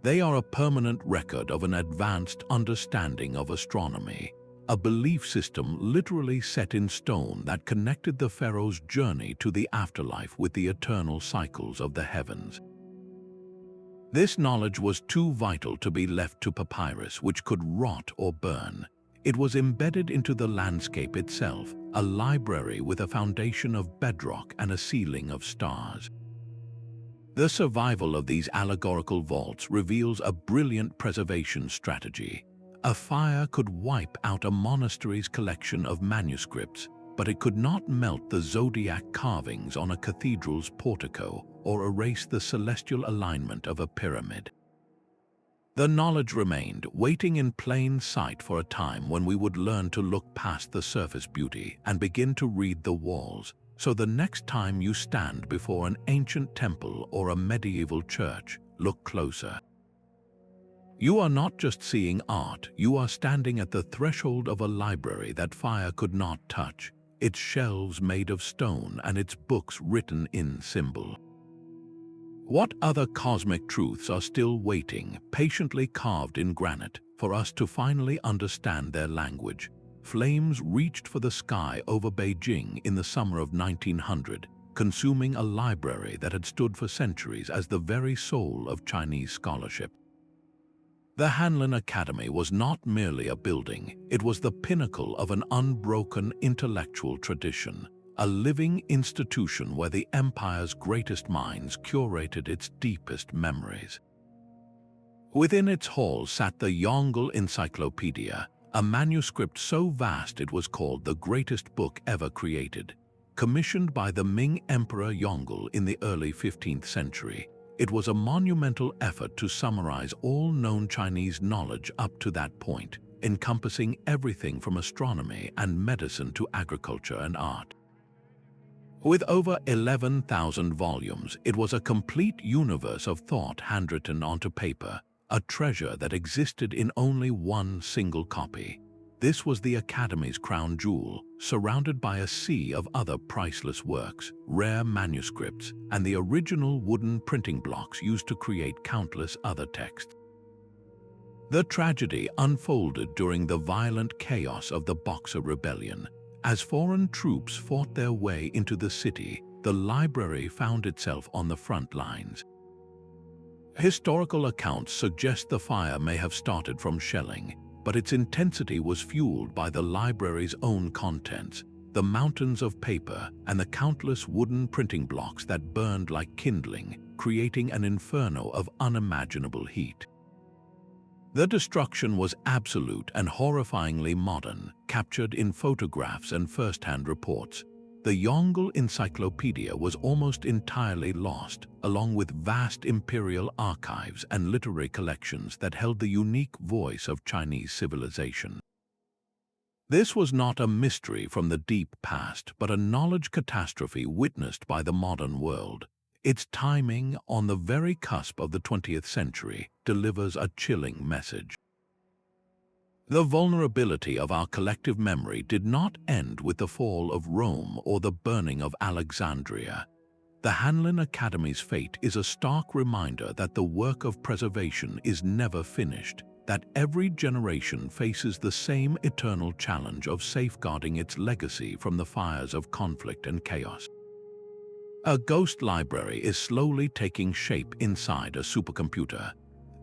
They are a permanent record of an advanced understanding of astronomy, a belief system literally set in stone that connected the pharaoh's journey to the afterlife with the eternal cycles of the heavens. This knowledge was too vital to be left to papyrus, which could rot or burn. It was embedded into the landscape itself, a library with a foundation of bedrock and a ceiling of stars. The survival of these allegorical vaults reveals a brilliant preservation strategy. A fire could wipe out a monastery's collection of manuscripts, but it could not melt the zodiac carvings on a cathedral's portico or erase the celestial alignment of a pyramid. The knowledge remained, waiting in plain sight for a time when we would learn to look past the surface beauty and begin to read the walls, so the next time you stand before an ancient temple or a medieval church, look closer. You are not just seeing art, you are standing at the threshold of a library that fire could not touch, its shelves made of stone and its books written in symbol. What other cosmic truths are still waiting, patiently carved in granite, for us to finally understand their language? Flames reached for the sky over Beijing in the summer of 1900, consuming a library that had stood for centuries as the very soul of Chinese scholarship. The Hanlin Academy was not merely a building, it was the pinnacle of an unbroken intellectual tradition, a living institution where the empire's greatest minds curated its deepest memories. Within its halls sat the Yongle Encyclopedia, a manuscript so vast it was called the greatest book ever created. Commissioned by the Ming Emperor Yongle in the early 15th century, it was a monumental effort to summarize all known Chinese knowledge up to that point, encompassing everything from astronomy and medicine to agriculture and art. With over 11,000 volumes, it was a complete universe of thought handwritten onto paper, a treasure that existed in only one single copy. This was the Academy's crown jewel, surrounded by a sea of other priceless works, rare manuscripts, and the original wooden printing blocks used to create countless other texts. The tragedy unfolded during the violent chaos of the Boxer Rebellion. As foreign troops fought their way into the city, the library found itself on the front lines. Historical accounts suggest the fire may have started from shelling, but its intensity was fueled by the library's own contents, the mountains of paper and the countless wooden printing blocks that burned like kindling, creating an inferno of unimaginable heat. The destruction was absolute and horrifyingly modern, captured in photographs and first-hand reports. The Yongle Encyclopedia was almost entirely lost, along with vast imperial archives and literary collections that held the unique voice of Chinese civilization. This was not a mystery from the deep past, but a knowledge catastrophe witnessed by the modern world. Its timing, on the very cusp of the 20th century, delivers a chilling message. The vulnerability of our collective memory did not end with the fall of Rome or the burning of Alexandria. The Hanlin Academy's fate is a stark reminder that the work of preservation is never finished, that every generation faces the same eternal challenge of safeguarding its legacy from the fires of conflict and chaos. A ghost library is slowly taking shape inside a supercomputer.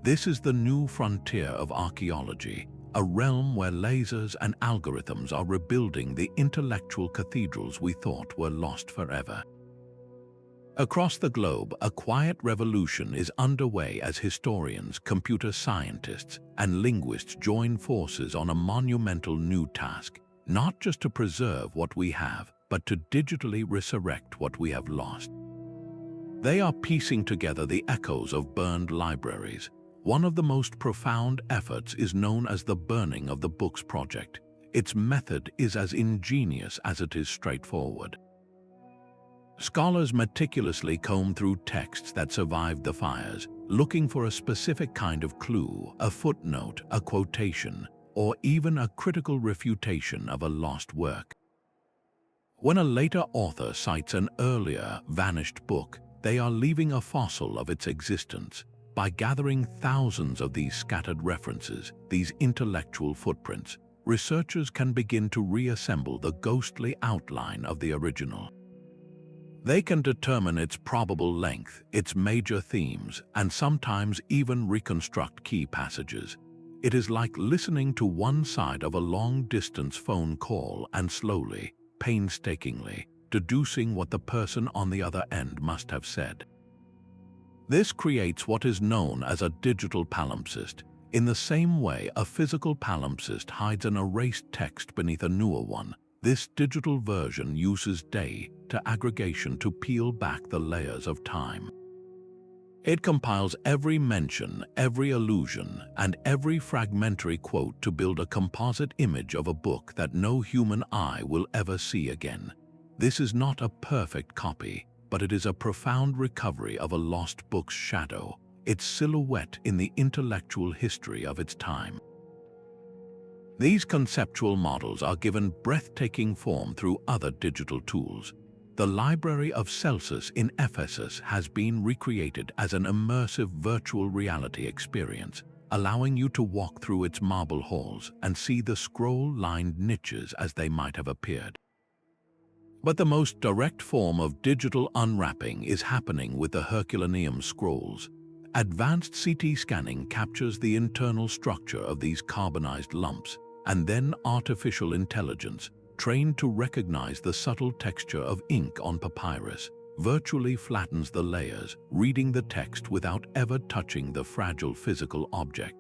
This is the new frontier of archaeology, a realm where lasers and algorithms are rebuilding the intellectual cathedrals we thought were lost forever. Across the globe, a quiet revolution is underway as historians, computer scientists, and linguists join forces on a monumental new task, not just to preserve what we have, but to digitally resurrect what we have lost. They are piecing together the echoes of burned libraries. One of the most profound efforts is known as the Burning of the Books project. Its method is as ingenious as it is straightforward. Scholars meticulously comb through texts that survived the fires, looking for a specific kind of clue, a footnote, a quotation, or even a critical refutation of a lost work. When a later author cites an earlier, vanished book, they are leaving a fossil of its existence. By gathering thousands of these scattered references, these intellectual footprints, researchers can begin to reassemble the ghostly outline of the original. They can determine its probable length, its major themes, and sometimes even reconstruct key passages. It is like listening to one side of a long-distance phone call and slowly, painstakingly, deducing what the person on the other end must have said. This creates what is known as a digital palimpsest. In the same way a physical palimpsest hides an erased text beneath a newer one, this digital version uses data aggregation to peel back the layers of time. It compiles every mention, every allusion, and every fragmentary quote to build a composite image of a book that no human eye will ever see again. This is not a perfect copy, but it is a profound recovery of a lost book's shadow, its silhouette in the intellectual history of its time. These conceptual models are given breathtaking form through other digital tools. The Library of Celsus in Ephesus has been recreated as an immersive virtual reality experience, allowing you to walk through its marble halls and see the scroll-lined niches as they might have appeared. But the most direct form of digital unwrapping is happening with the Herculaneum scrolls. Advanced CT scanning captures the internal structure of these carbonized lumps, and then artificial intelligence, trained to recognize the subtle texture of ink on papyrus, virtually flattens the layers, reading the text without ever touching the fragile physical object.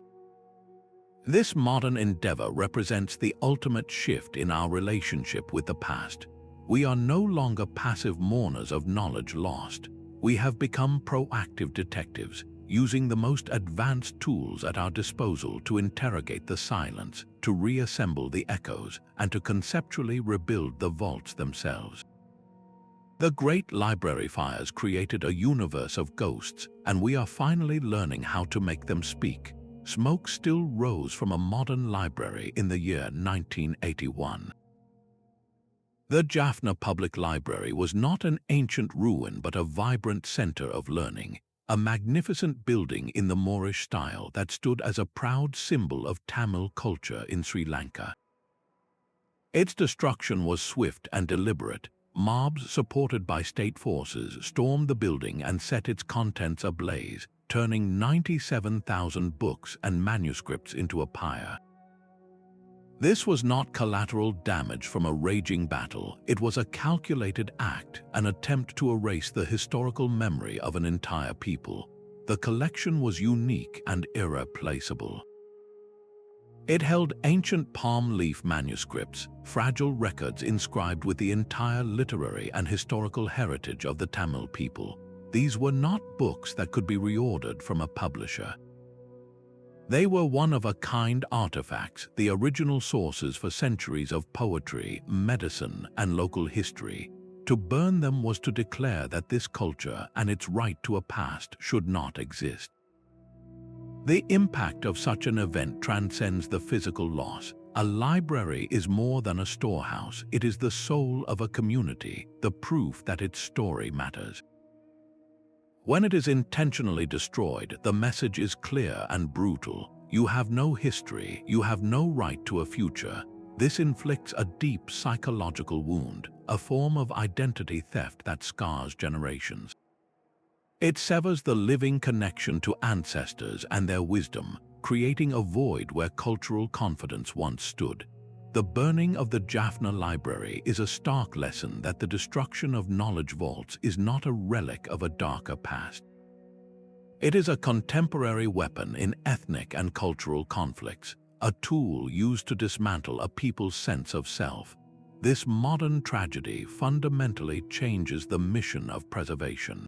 This modern endeavor represents the ultimate shift in our relationship with the past. We are no longer passive mourners of knowledge lost. We have become proactive detectives, using the most advanced tools at our disposal to interrogate the silence, to reassemble the echoes, and to conceptually rebuild the vaults themselves. The Great Library Fires created a universe of ghosts, and we are finally learning how to make them speak. Smoke still rose from a modern library in the year 1981. The Jaffna Public Library was not an ancient ruin but a vibrant center of learning, a magnificent building in the Moorish style that stood as a proud symbol of Tamil culture in Sri Lanka. Its destruction was swift and deliberate. Mobs supported by state forces stormed the building and set its contents ablaze, turning 97,000 books and manuscripts into a pyre. This was not collateral damage from a raging battle. It was a calculated act, an attempt to erase the historical memory of an entire people. The collection was unique and irreplaceable. It held ancient palm leaf manuscripts, fragile records inscribed with the entire literary and historical heritage of the Tamil people. These were not books that could be reordered from a publisher. They were one-of-a-kind artifacts, the original sources for centuries of poetry, medicine, and local history. To burn them was to declare that this culture and its right to a past should not exist. The impact of such an event transcends the physical loss. A library is more than a storehouse. It is the soul of a community, the proof that its story matters. When it is intentionally destroyed, the message is clear and brutal. You have no history, you have no right to a future. This inflicts a deep psychological wound, a form of identity theft that scars generations. It severs the living connection to ancestors and their wisdom, creating a void where cultural confidence once stood. The burning of the Jaffna library is a stark lesson that the destruction of knowledge vaults is not a relic of a darker past. It is a contemporary weapon in ethnic and cultural conflicts, a tool used to dismantle a people's sense of self. This modern tragedy fundamentally changes the mission of preservation.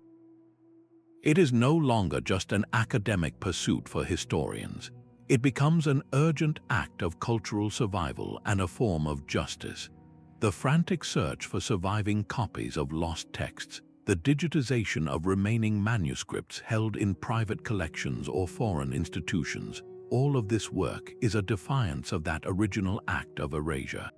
It is no longer just an academic pursuit for historians. It becomes an urgent act of cultural survival and a form of justice. The frantic search for surviving copies of lost texts, the digitization of remaining manuscripts held in private collections or foreign institutions, all of this work is a defiance of that original act of erasure.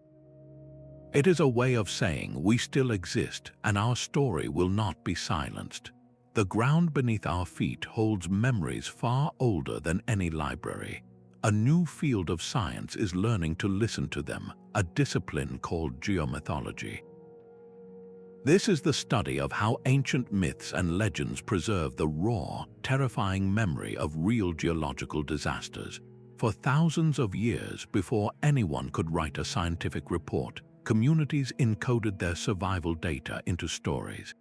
It is a way of saying we still exist and our story will not be silenced. The ground beneath our feet holds memories far older than any library. A new field of science is learning to listen to them, a discipline called geomythology. This is the study of how ancient myths and legends preserve the raw, terrifying memory of real geological disasters. For thousands of years before anyone could write a scientific report, communities encoded their survival data into stories.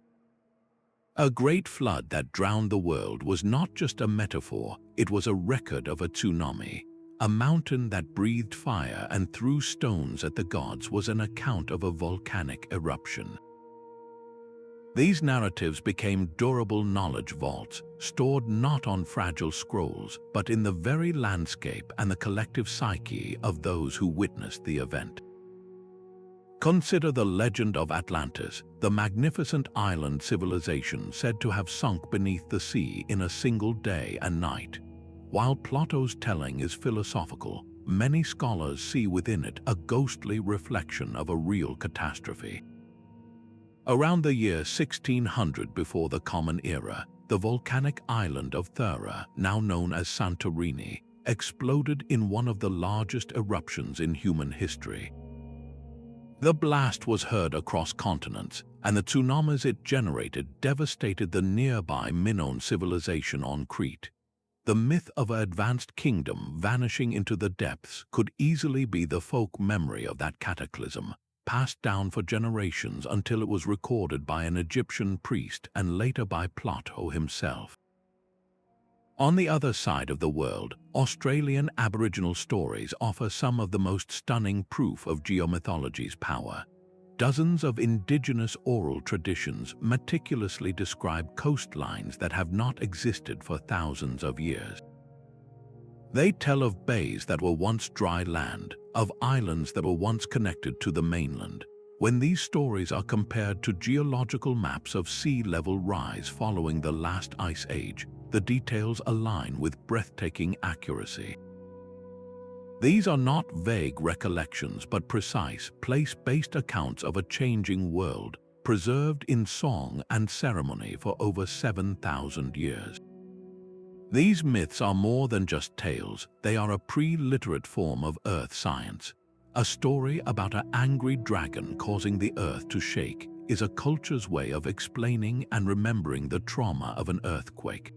A great flood that drowned the world was not just a metaphor, it was a record of a tsunami. A mountain that breathed fire and threw stones at the gods was an account of a volcanic eruption. These narratives became durable knowledge vaults, stored not on fragile scrolls, but in the very landscape and the collective psyche of those who witnessed the event. Consider the legend of Atlantis, the magnificent island civilization said to have sunk beneath the sea in a single day and night. While Plato's telling is philosophical, many scholars see within it a ghostly reflection of a real catastrophe. Around the year 1600 before the Common Era, the volcanic island of Thera, now known as Santorini, exploded in one of the largest eruptions in human history. The blast was heard across continents, and the tsunamis it generated devastated the nearby Minoan civilization on Crete. The myth of an advanced kingdom vanishing into the depths could easily be the folk memory of that cataclysm, passed down for generations until it was recorded by an Egyptian priest and later by Plato himself. On the other side of the world, Australian Aboriginal stories offer some of the most stunning proof of geomythology's power. Dozens of indigenous oral traditions meticulously describe coastlines that have not existed for thousands of years. They tell of bays that were once dry land, of islands that were once connected to the mainland. When these stories are compared to geological maps of sea level rise following the last ice age, the details align with breathtaking accuracy. These are not vague recollections but precise, place-based accounts of a changing world, preserved in song and ceremony for over 7,000 years. These myths are more than just tales, they are a pre-literate form of earth science. A story about an angry dragon causing the earth to shake is a culture's way of explaining and remembering the trauma of an earthquake.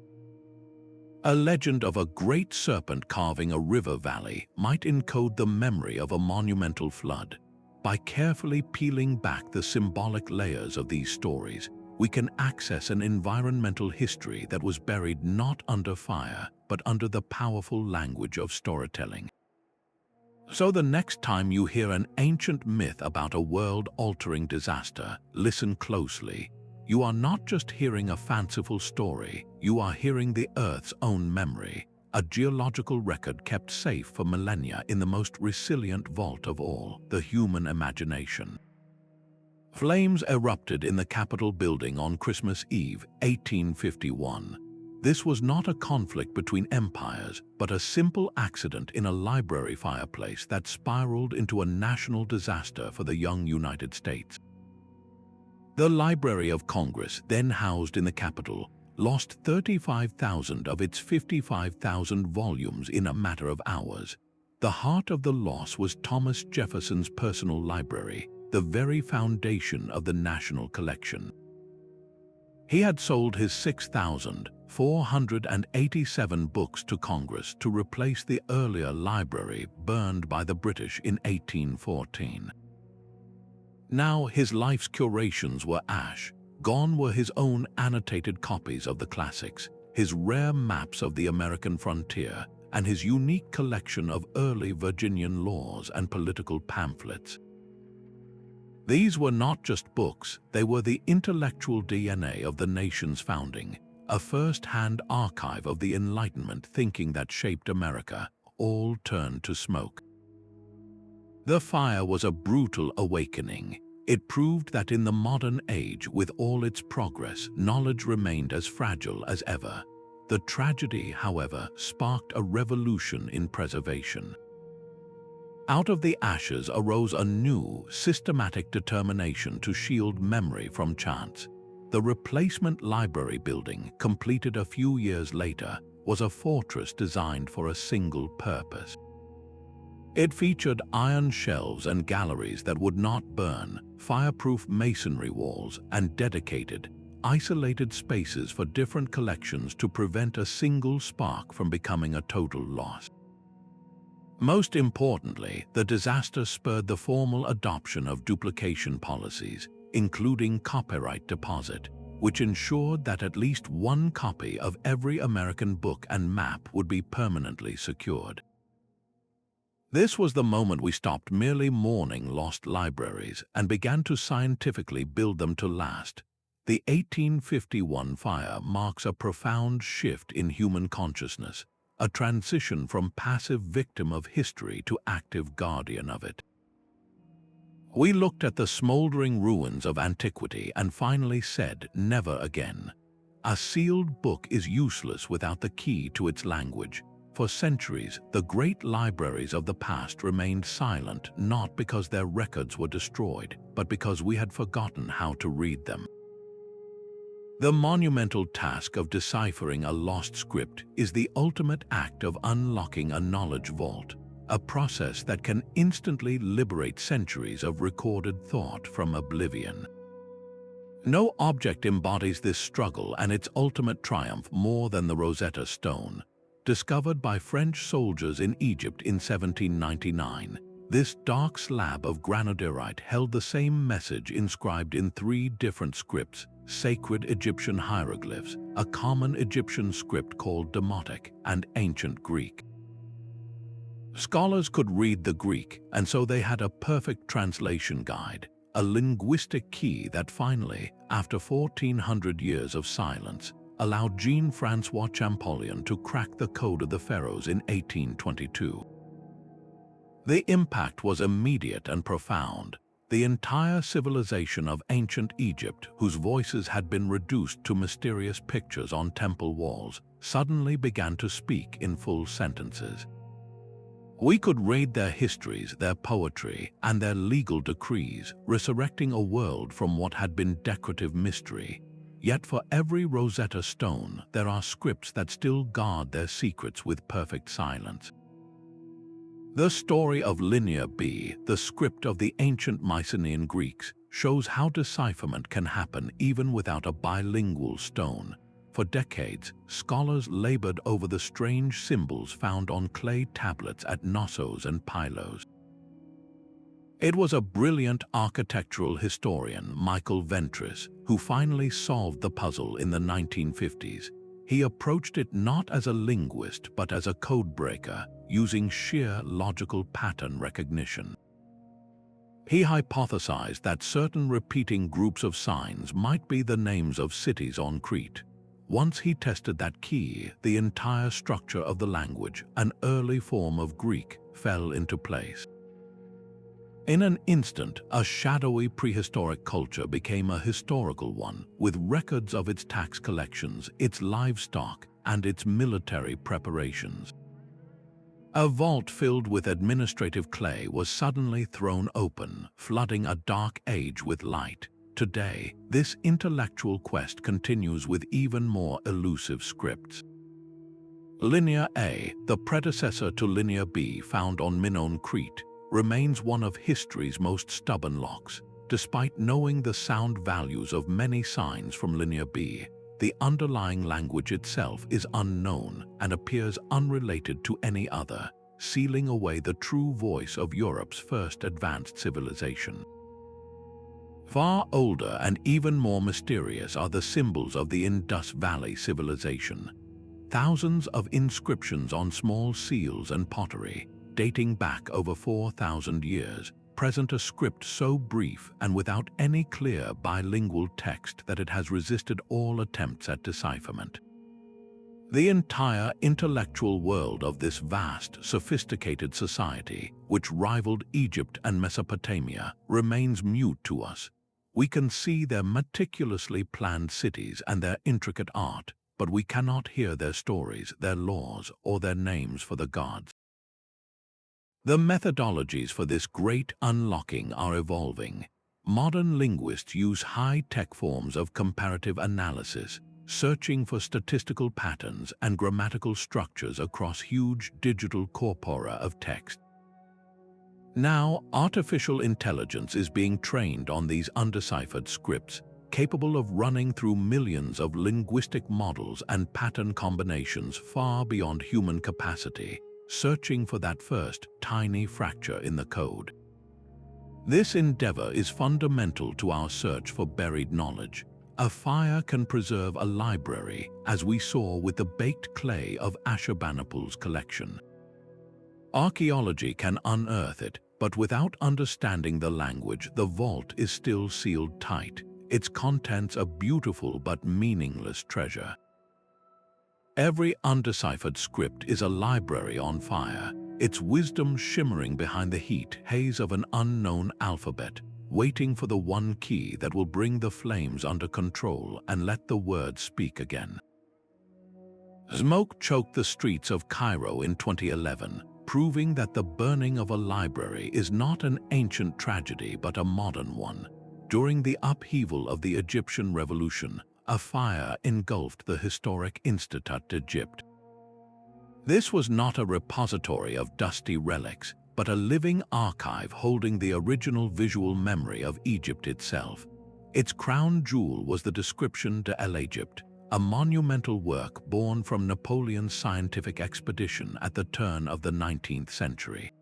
A legend of a great serpent carving a river valley might encode the memory of a monumental flood. By carefully peeling back the symbolic layers of these stories, we can access an environmental history that was buried not under fire, but under the powerful language of storytelling. So the next time you hear an ancient myth about a world-altering disaster, listen closely. You are not just hearing a fanciful story, you are hearing the Earth's own memory, a geological record kept safe for millennia in the most resilient vault of all, the human imagination. Flames erupted in the Capitol building on Christmas Eve, 1851. This was not a conflict between empires, but a simple accident in a library fireplace that spiraled into a national disaster for the young United States. The Library of Congress, then housed in the Capitol, lost 35,000 of its 55,000 volumes in a matter of hours. The heart of the loss was Thomas Jefferson's personal library, the very foundation of the national collection. He had sold his 6,487 books to Congress to replace the earlier library burned by the British in 1814. Now his life's curations were ash. Gone were his own annotated copies of the classics, his rare maps of the American frontier, and his unique collection of early Virginian laws and political pamphlets. These were not just books, they were the intellectual DNA of the nation's founding, a first-hand archive of the Enlightenment thinking that shaped America, all turned to smoke. The fire was a brutal awakening. It proved that in the modern age, with all its progress, knowledge remained as fragile as ever. The tragedy, however, sparked a revolution in preservation. Out of the ashes arose a new, systematic determination to shield memory from chance. The replacement library building, completed a few years later, was a fortress designed for a single purpose. It featured iron shelves and galleries that would not burn, fireproof masonry walls, and dedicated, isolated spaces for different collections to prevent a single spark from becoming a total loss. Most importantly, the disaster spurred the formal adoption of duplication policies, including copyright deposit, which ensured that at least one copy of every American book and map would be permanently secured. This was the moment we stopped merely mourning lost libraries and began to scientifically build them to last. The 1851 fire marks a profound shift in human consciousness, a transition from passive victim of history to active guardian of it. We looked at the smoldering ruins of antiquity and finally said, never again. A sealed book is useless without the key to its language. For centuries, the great libraries of the past remained silent, not because their records were destroyed, but because we had forgotten how to read them. The monumental task of deciphering a lost script is the ultimate act of unlocking a knowledge vault, a process that can instantly liberate centuries of recorded thought from oblivion. No object embodies this struggle and its ultimate triumph more than the Rosetta Stone. Discovered by French soldiers in Egypt in 1799, this dark slab of granodiorite held the same message inscribed in 3 different scripts: sacred Egyptian hieroglyphs, a common Egyptian script called Demotic, and ancient Greek. Scholars could read the Greek, and so they had a perfect translation guide, a linguistic key that finally, after 1,400 years of silence, allowed Jean-Francois Champollion to crack the code of the pharaohs in 1822. The impact was immediate and profound. The entire civilization of ancient Egypt, whose voices had been reduced to mysterious pictures on temple walls, suddenly began to speak in full sentences. We could read their histories, their poetry, and their legal decrees, resurrecting a world from what had been decorative mystery. Yet for every Rosetta Stone, there are scripts that still guard their secrets with perfect silence. The story of Linear B, the script of the ancient Mycenaean Greeks, shows how decipherment can happen even without a bilingual stone. For decades, scholars labored over the strange symbols found on clay tablets at Knossos and Pylos. It was a brilliant architectural historian, Michael Ventris, who finally solved the puzzle in the 1950s. He approached it not as a linguist but as a codebreaker, using sheer logical pattern recognition. He hypothesized that certain repeating groups of signs might be the names of cities on Crete. Once he tested that key, the entire structure of the language, an early form of Greek, fell into place. In an instant, a shadowy prehistoric culture became a historical one, with records of its tax collections, its livestock, and its military preparations. A vault filled with administrative clay was suddenly thrown open, flooding a dark age with light. Today, this intellectual quest continues with even more elusive scripts. Linear A, the predecessor to Linear B found on Minoan Crete, remains one of history's most stubborn locks. Despite knowing the sound values of many signs from Linear B, the underlying language itself is unknown and appears unrelated to any other, sealing away the true voice of Europe's first advanced civilization. Far older and even more mysterious are the symbols of the Indus Valley civilization. Thousands of inscriptions on small seals and pottery, dating back over 4,000 years, present a script so brief and without any clear bilingual text that it has resisted all attempts at decipherment. The entire intellectual world of this vast, sophisticated society, which rivaled Egypt and Mesopotamia, remains mute to us. We can see their meticulously planned cities and their intricate art, but we cannot hear their stories, their laws, or their names for the gods. The methodologies for this great unlocking are evolving. Modern linguists use high-tech forms of comparative analysis, searching for statistical patterns and grammatical structures across huge digital corpora of text. Now, artificial intelligence is being trained on these undeciphered scripts, capable of running through millions of linguistic models and pattern combinations far beyond human capacity, searching for that first tiny fracture in the code. This endeavor is fundamental to our search for buried knowledge. A fire can preserve a library, as we saw with the baked clay of Ashurbanipal's collection. Archaeology can unearth it, but without understanding the language, the vault is still sealed tight, its contents a beautiful but meaningless treasure. Every undeciphered script is a library on fire, its wisdom shimmering behind the heat haze of an unknown alphabet, waiting for the one key that will bring the flames under control and let the words speak again. Smoke choked the streets of Cairo in 2011, proving that the burning of a library is not an ancient tragedy but a modern one. During the upheaval of the Egyptian Revolution, a fire engulfed the historic Institut d'Egypte. This was not a repository of dusty relics, but a living archive holding the original visual memory of Egypt itself. Its crown jewel was the Description de l'Egypte, a monumental work born from Napoleon's scientific expedition at the turn of the 19th century.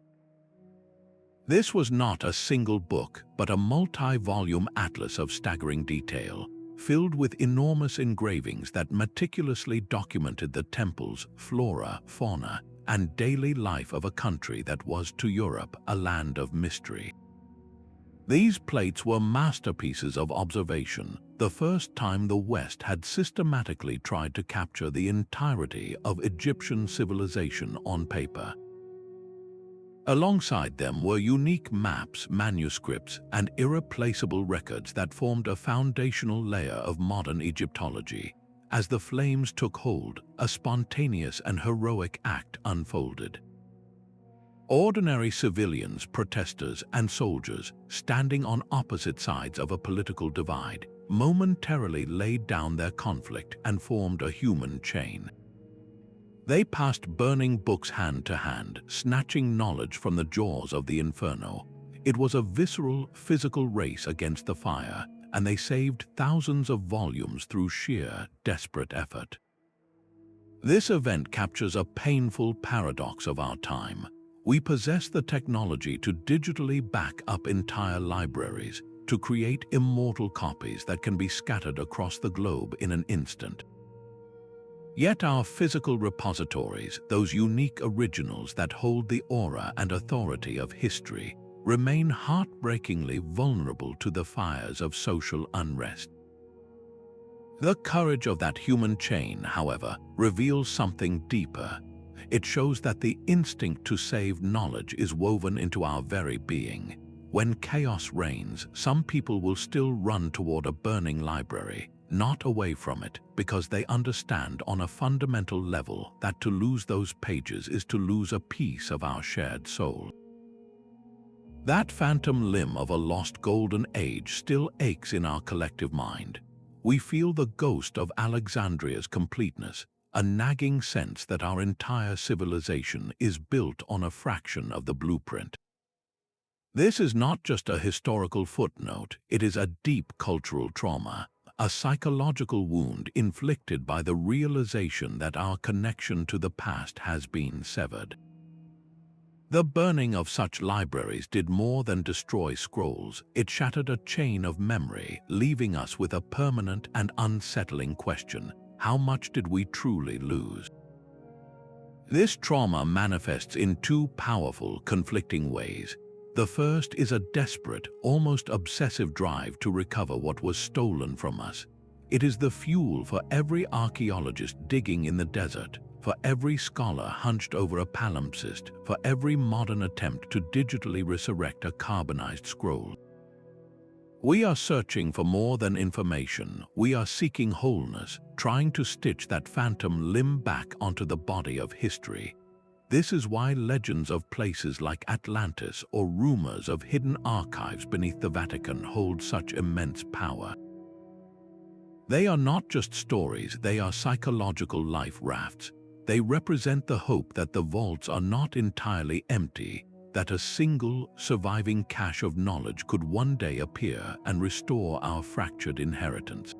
This was not a single book, but a multi-volume atlas of staggering detail, filled with enormous engravings that meticulously documented the temples, flora, fauna, and daily life of a country that was to Europe a land of mystery. These plates were masterpieces of observation, the first time the West had systematically tried to capture the entirety of Egyptian civilization on paper. Alongside them were unique maps, manuscripts, and irreplaceable records that formed a foundational layer of modern Egyptology. As the flames took hold, a spontaneous and heroic act unfolded. Ordinary civilians, protesters, and soldiers, standing on opposite sides of a political divide, momentarily laid down their conflict and formed a human chain. They passed burning books hand to hand, snatching knowledge from the jaws of the inferno. It was a visceral, physical race against the fire, and they saved thousands of volumes through sheer, desperate effort. This event captures a painful paradox of our time. We possess the technology to digitally back up entire libraries, to create immortal copies that can be scattered across the globe in an instant. Yet our physical repositories, those unique originals that hold the aura and authority of history, remain heartbreakingly vulnerable to the fires of social unrest. The courage of that human chain, however, reveals something deeper. It shows that the instinct to save knowledge is woven into our very being. When chaos reigns, some people will still run toward a burning library, not away from it, because they understand on a fundamental level that to lose those pages is to lose a piece of our shared soul. That phantom limb of a lost golden age still aches in our collective mind. We feel the ghost of Alexandria's completeness, a nagging sense that our entire civilization is built on a fraction of the blueprint. This is not just a historical footnote, it is a deep cultural trauma, a psychological wound inflicted by the realization that our connection to the past has been severed. The burning of such libraries did more than destroy scrolls. It shattered a chain of memory, leaving us with a permanent and unsettling question: how much did we truly lose? This trauma manifests in two powerful, conflicting ways. The first is a desperate, almost obsessive drive to recover what was stolen from us. It is the fuel for every archaeologist digging in the desert, for every scholar hunched over a palimpsest, for every modern attempt to digitally resurrect a carbonized scroll. We are searching for more than information. We are seeking wholeness, trying to stitch that phantom limb back onto the body of history. This is why legends of places like Atlantis or rumors of hidden archives beneath the Vatican hold such immense power. They are not just stories, they are psychological life rafts. They represent the hope that the vaults are not entirely empty, that a single, surviving cache of knowledge could one day appear and restore our fractured inheritance.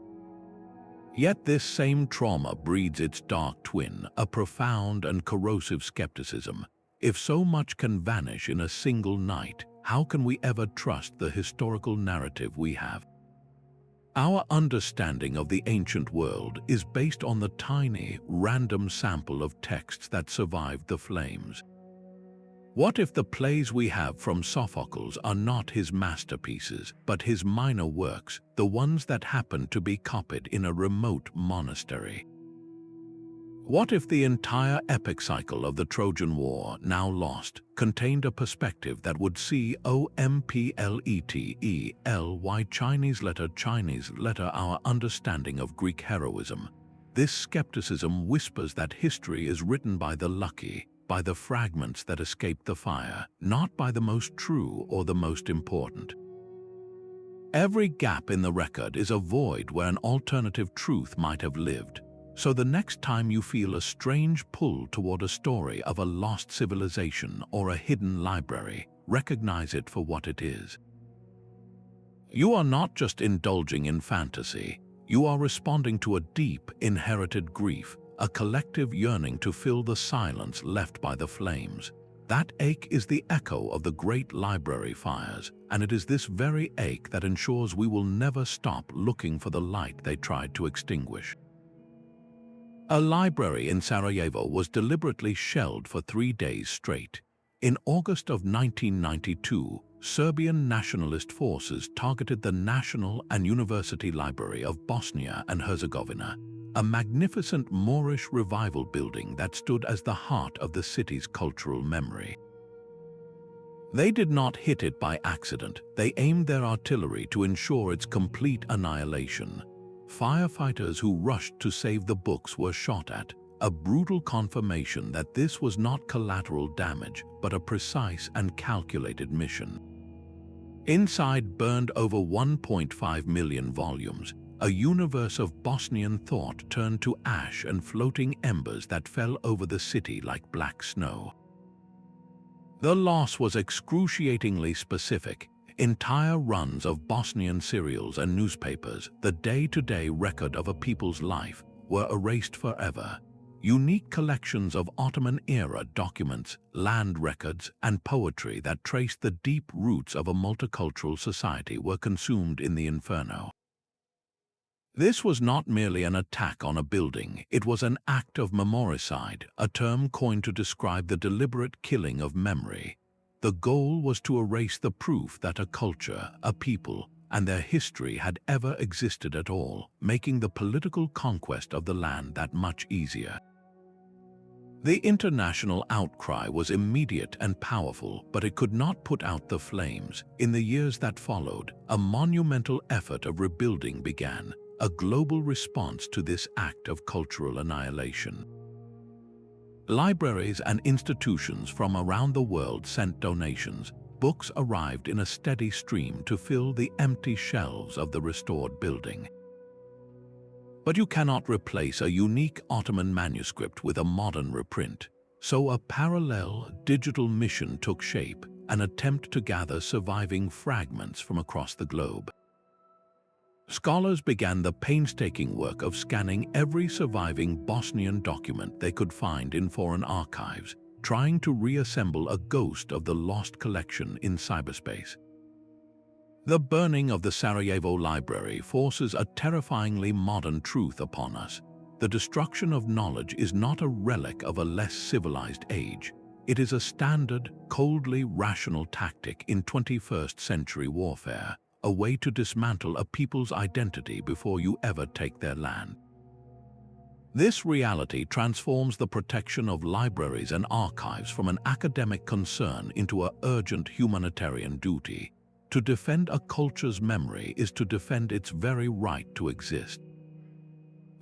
Yet this same trauma breeds its dark twin, a profound and corrosive skepticism. If so much can vanish in a single night, how can we ever trust the historical narrative we have? Our understanding of the ancient world is based on the tiny, random sample of texts that survived the flames. What if the plays we have from Sophocles are not his masterpieces, but his minor works, the ones that happened to be copied in a remote monastery? What if the entire epic cycle of the Trojan War, now lost, contained a perspective that would see Chinese letter our understanding of Greek heroism? This skepticism whispers that history is written by the lucky, by the fragments that escaped the fire, not by the most true or the most important. Every gap in the record is a void where an alternative truth might have lived. So the next time you feel a strange pull toward a story of a lost civilization or a hidden library, recognize it for what it is. You are not just indulging in fantasy, you are responding to a deep, inherited grief, a collective yearning to fill the silence left by the flames. That ache is the echo of the great library fires, and it is this very ache that ensures we will never stop looking for the light they tried to extinguish. A library in Sarajevo was deliberately shelled for 3 days straight. In August of 1992, Serbian nationalist forces targeted the National and University Library of Bosnia and Herzegovina, a magnificent Moorish revival building that stood as the heart of the city's cultural memory. They did not hit it by accident. They aimed their artillery to ensure its complete annihilation. Firefighters who rushed to save the books were shot at, a brutal confirmation that this was not collateral damage, but a precise and calculated mission. Inside burned over 1.5 million volumes, a universe of Bosnian thought turned to ash and floating embers that fell over the city like black snow. The loss was excruciatingly specific. Entire runs of Bosnian serials and newspapers, the day-to-day record of a people's life, were erased forever. Unique collections of Ottoman-era documents, land records, and poetry that traced the deep roots of a multicultural society were consumed in the inferno. This was not merely an attack on a building, it was an act of memoricide, a term coined to describe the deliberate killing of memory. The goal was to erase the proof that a culture, a people, and their history had ever existed at all, making the political conquest of the land that much easier. The international outcry was immediate and powerful, but it could not put out the flames. In the years that followed, a monumental effort of rebuilding began, a global response to this act of cultural annihilation. Libraries and institutions from around the world sent donations. Books arrived in a steady stream to fill the empty shelves of the restored building. But you cannot replace a unique Ottoman manuscript with a modern reprint, so a parallel digital mission took shape, an attempt to gather surviving fragments from across the globe. Scholars began the painstaking work of scanning every surviving Bosnian document they could find in foreign archives, trying to reassemble a ghost of the lost collection in cyberspace. The burning of the Sarajevo Library forces a terrifyingly modern truth upon us. The destruction of knowledge is not a relic of a less civilized age. It is a standard, coldly rational tactic in 21st century warfare, a way to dismantle a people's identity before you ever take their land. This reality transforms the protection of libraries and archives from an academic concern into an urgent humanitarian duty. To defend a culture's memory is to defend its very right to exist.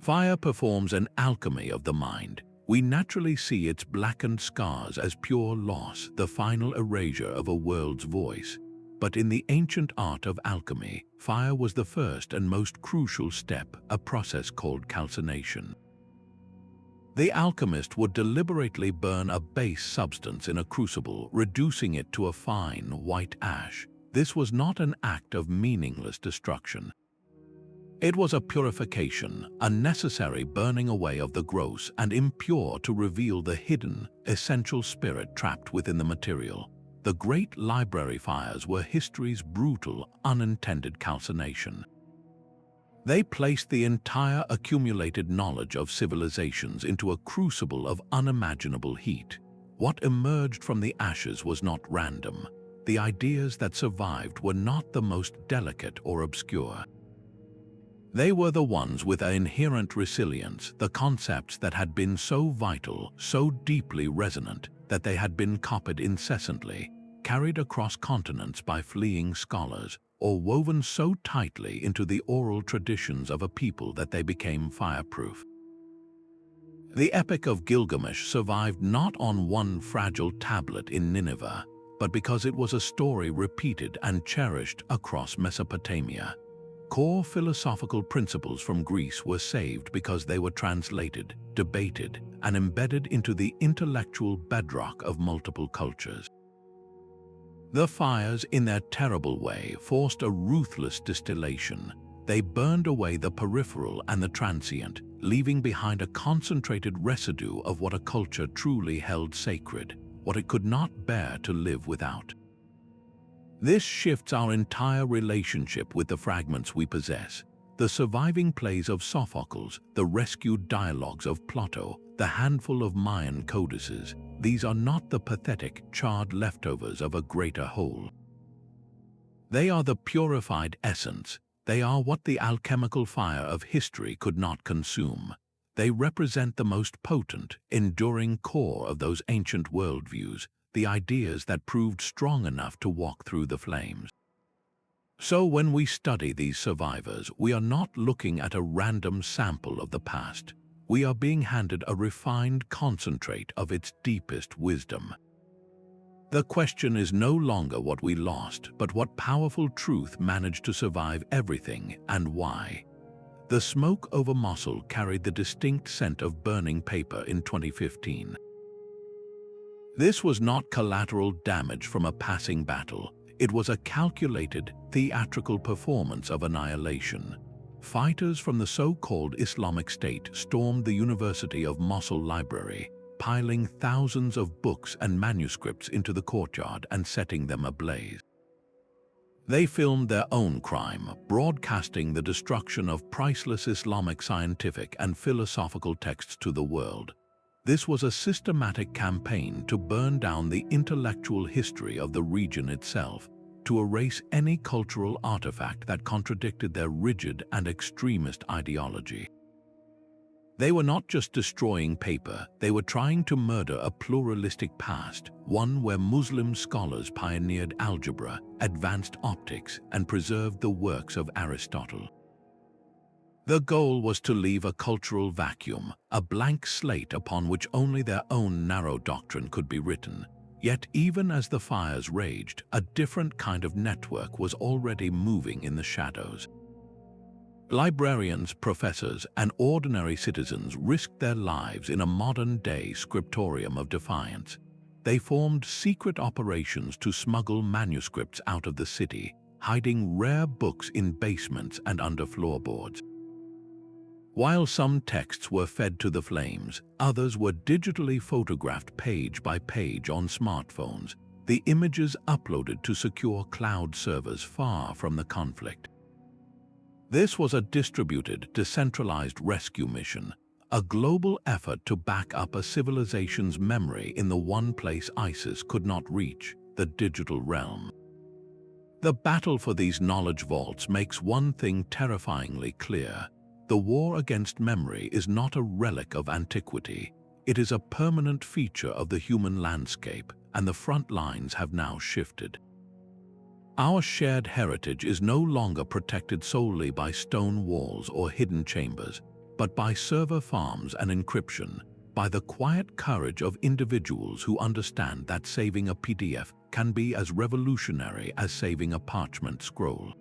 Fire performs an alchemy of the mind. We naturally see its blackened scars as pure loss, the final erasure of a world's voice. But in the ancient art of alchemy, fire was the first and most crucial step, a process called calcination. The alchemist would deliberately burn a base substance in a crucible, reducing it to a fine white ash. This was not an act of meaningless destruction. It was a purification, a necessary burning away of the gross and impure to reveal the hidden, essential spirit trapped within the material. The great library fires were history's brutal, unintended calcination. They placed the entire accumulated knowledge of civilizations into a crucible of unimaginable heat. What emerged from the ashes was not random. The ideas that survived were not the most delicate or obscure. They were the ones with an inherent resilience, the concepts that had been so vital, so deeply resonant, that they had been copied incessantly, carried across continents by fleeing scholars, or woven so tightly into the oral traditions of a people that they became fireproof. The Epic of Gilgamesh survived not on one fragile tablet in Nineveh, but because it was a story repeated and cherished across Mesopotamia. Core philosophical principles from Greece were saved because they were translated, debated, and embedded into the intellectual bedrock of multiple cultures. The fires, in their terrible way, forced a ruthless distillation. They burned away the peripheral and the transient, leaving behind a concentrated residue of what a culture truly held sacred, what it could not bear to live without. This shifts our entire relationship with the fragments we possess. The surviving plays of Sophocles, the rescued dialogues of Plato, the handful of Mayan codices, these are not the pathetic, charred leftovers of a greater whole. They are the purified essence. They are what the alchemical fire of history could not consume. They represent the most potent, enduring core of those ancient worldviews, the ideas that proved strong enough to walk through the flames. So when we study these survivors, we are not looking at a random sample of the past. We are being handed a refined concentrate of its deepest wisdom. The question is no longer what we lost, but what powerful truth managed to survive everything and why. The smoke over Mosul carried the distinct scent of burning paper in 2015. This was not collateral damage from a passing battle. It was a calculated, theatrical performance of annihilation. Fighters from the so-called Islamic State stormed the University of Mosul library, piling thousands of books and manuscripts into the courtyard and setting them ablaze. They filmed their own crime, broadcasting the destruction of priceless Islamic scientific and philosophical texts to the world. This was a systematic campaign to burn down the intellectual history of the region itself, to erase any cultural artifact that contradicted their rigid and extremist ideology. They were not just destroying paper, they were trying to murder a pluralistic past, one where Muslim scholars pioneered algebra, advanced optics, and preserved the works of Aristotle. The goal was to leave a cultural vacuum, a blank slate upon which only their own narrow doctrine could be written. Yet even as the fires raged, a different kind of network was already moving in the shadows. Librarians, professors, and ordinary citizens risked their lives in a modern-day scriptorium of defiance. They formed secret operations to smuggle manuscripts out of the city, hiding rare books in basements and under floorboards. While some texts were fed to the flames, others were digitally photographed page by page on smartphones, the images uploaded to secure cloud servers far from the conflict. This was a distributed, decentralized rescue mission, a global effort to back up a civilization's memory in the one place ISIS could not reach, the digital realm. The battle for these knowledge vaults makes one thing terrifyingly clear. The war against memory is not a relic of antiquity. It is a permanent feature of the human landscape, and the front lines have now shifted. Our shared heritage is no longer protected solely by stone walls or hidden chambers, but by server farms and encryption, by the quiet courage of individuals who understand that saving a PDF can be as revolutionary as saving a parchment scroll.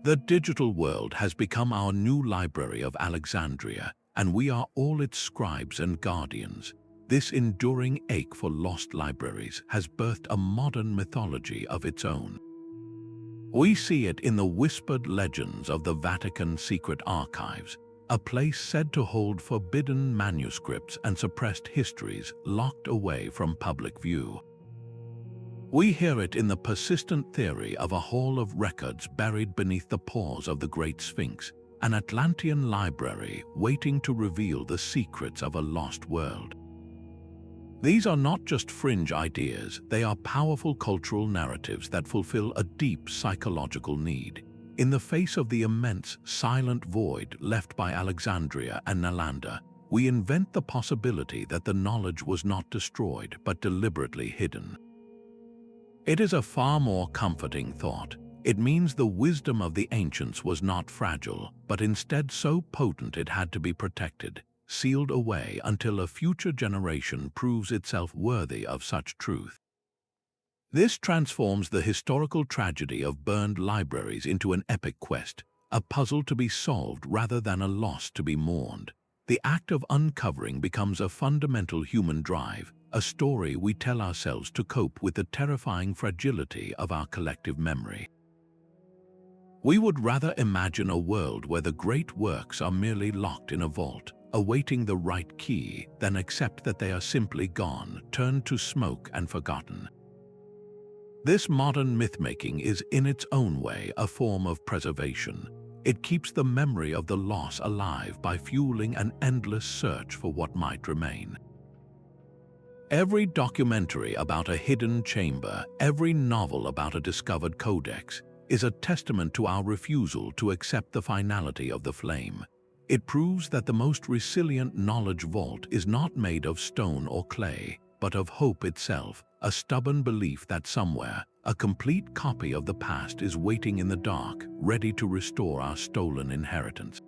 The digital world has become our new Library of Alexandria, and we are all its scribes and guardians. This enduring ache for lost libraries has birthed a modern mythology of its own. We see it in the whispered legends of the Vatican secret archives, a place said to hold forbidden manuscripts and suppressed histories locked away from public view. We hear it in the persistent theory of a hall of records buried beneath the paws of the Great Sphinx, an Atlantean library waiting to reveal the secrets of a lost world. These are not just fringe ideas, they are powerful cultural narratives that fulfill a deep psychological need. In the face of the immense, silent void left by Alexandria and Nalanda, we invent the possibility that the knowledge was not destroyed but deliberately hidden. It is a far more comforting thought. It means the wisdom of the ancients was not fragile, but instead so potent it had to be protected, sealed away until a future generation proves itself worthy of such truth. This transforms the historical tragedy of burned libraries into an epic quest, a puzzle to be solved rather than a loss to be mourned. The act of uncovering becomes a fundamental human drive, a story we tell ourselves to cope with the terrifying fragility of our collective memory. We would rather imagine a world where the great works are merely locked in a vault, awaiting the right key, than accept that they are simply gone, turned to smoke and forgotten. This modern mythmaking is in its own way a form of preservation. It keeps the memory of the loss alive by fueling an endless search for what might remain. Every documentary about a hidden chamber, every novel about a discovered codex, is a testament to our refusal to accept the finality of the flame. It proves that the most resilient knowledge vault is not made of stone or clay, but of hope itself, a stubborn belief that somewhere, a complete copy of the past is waiting in the dark, ready to restore our stolen inheritance.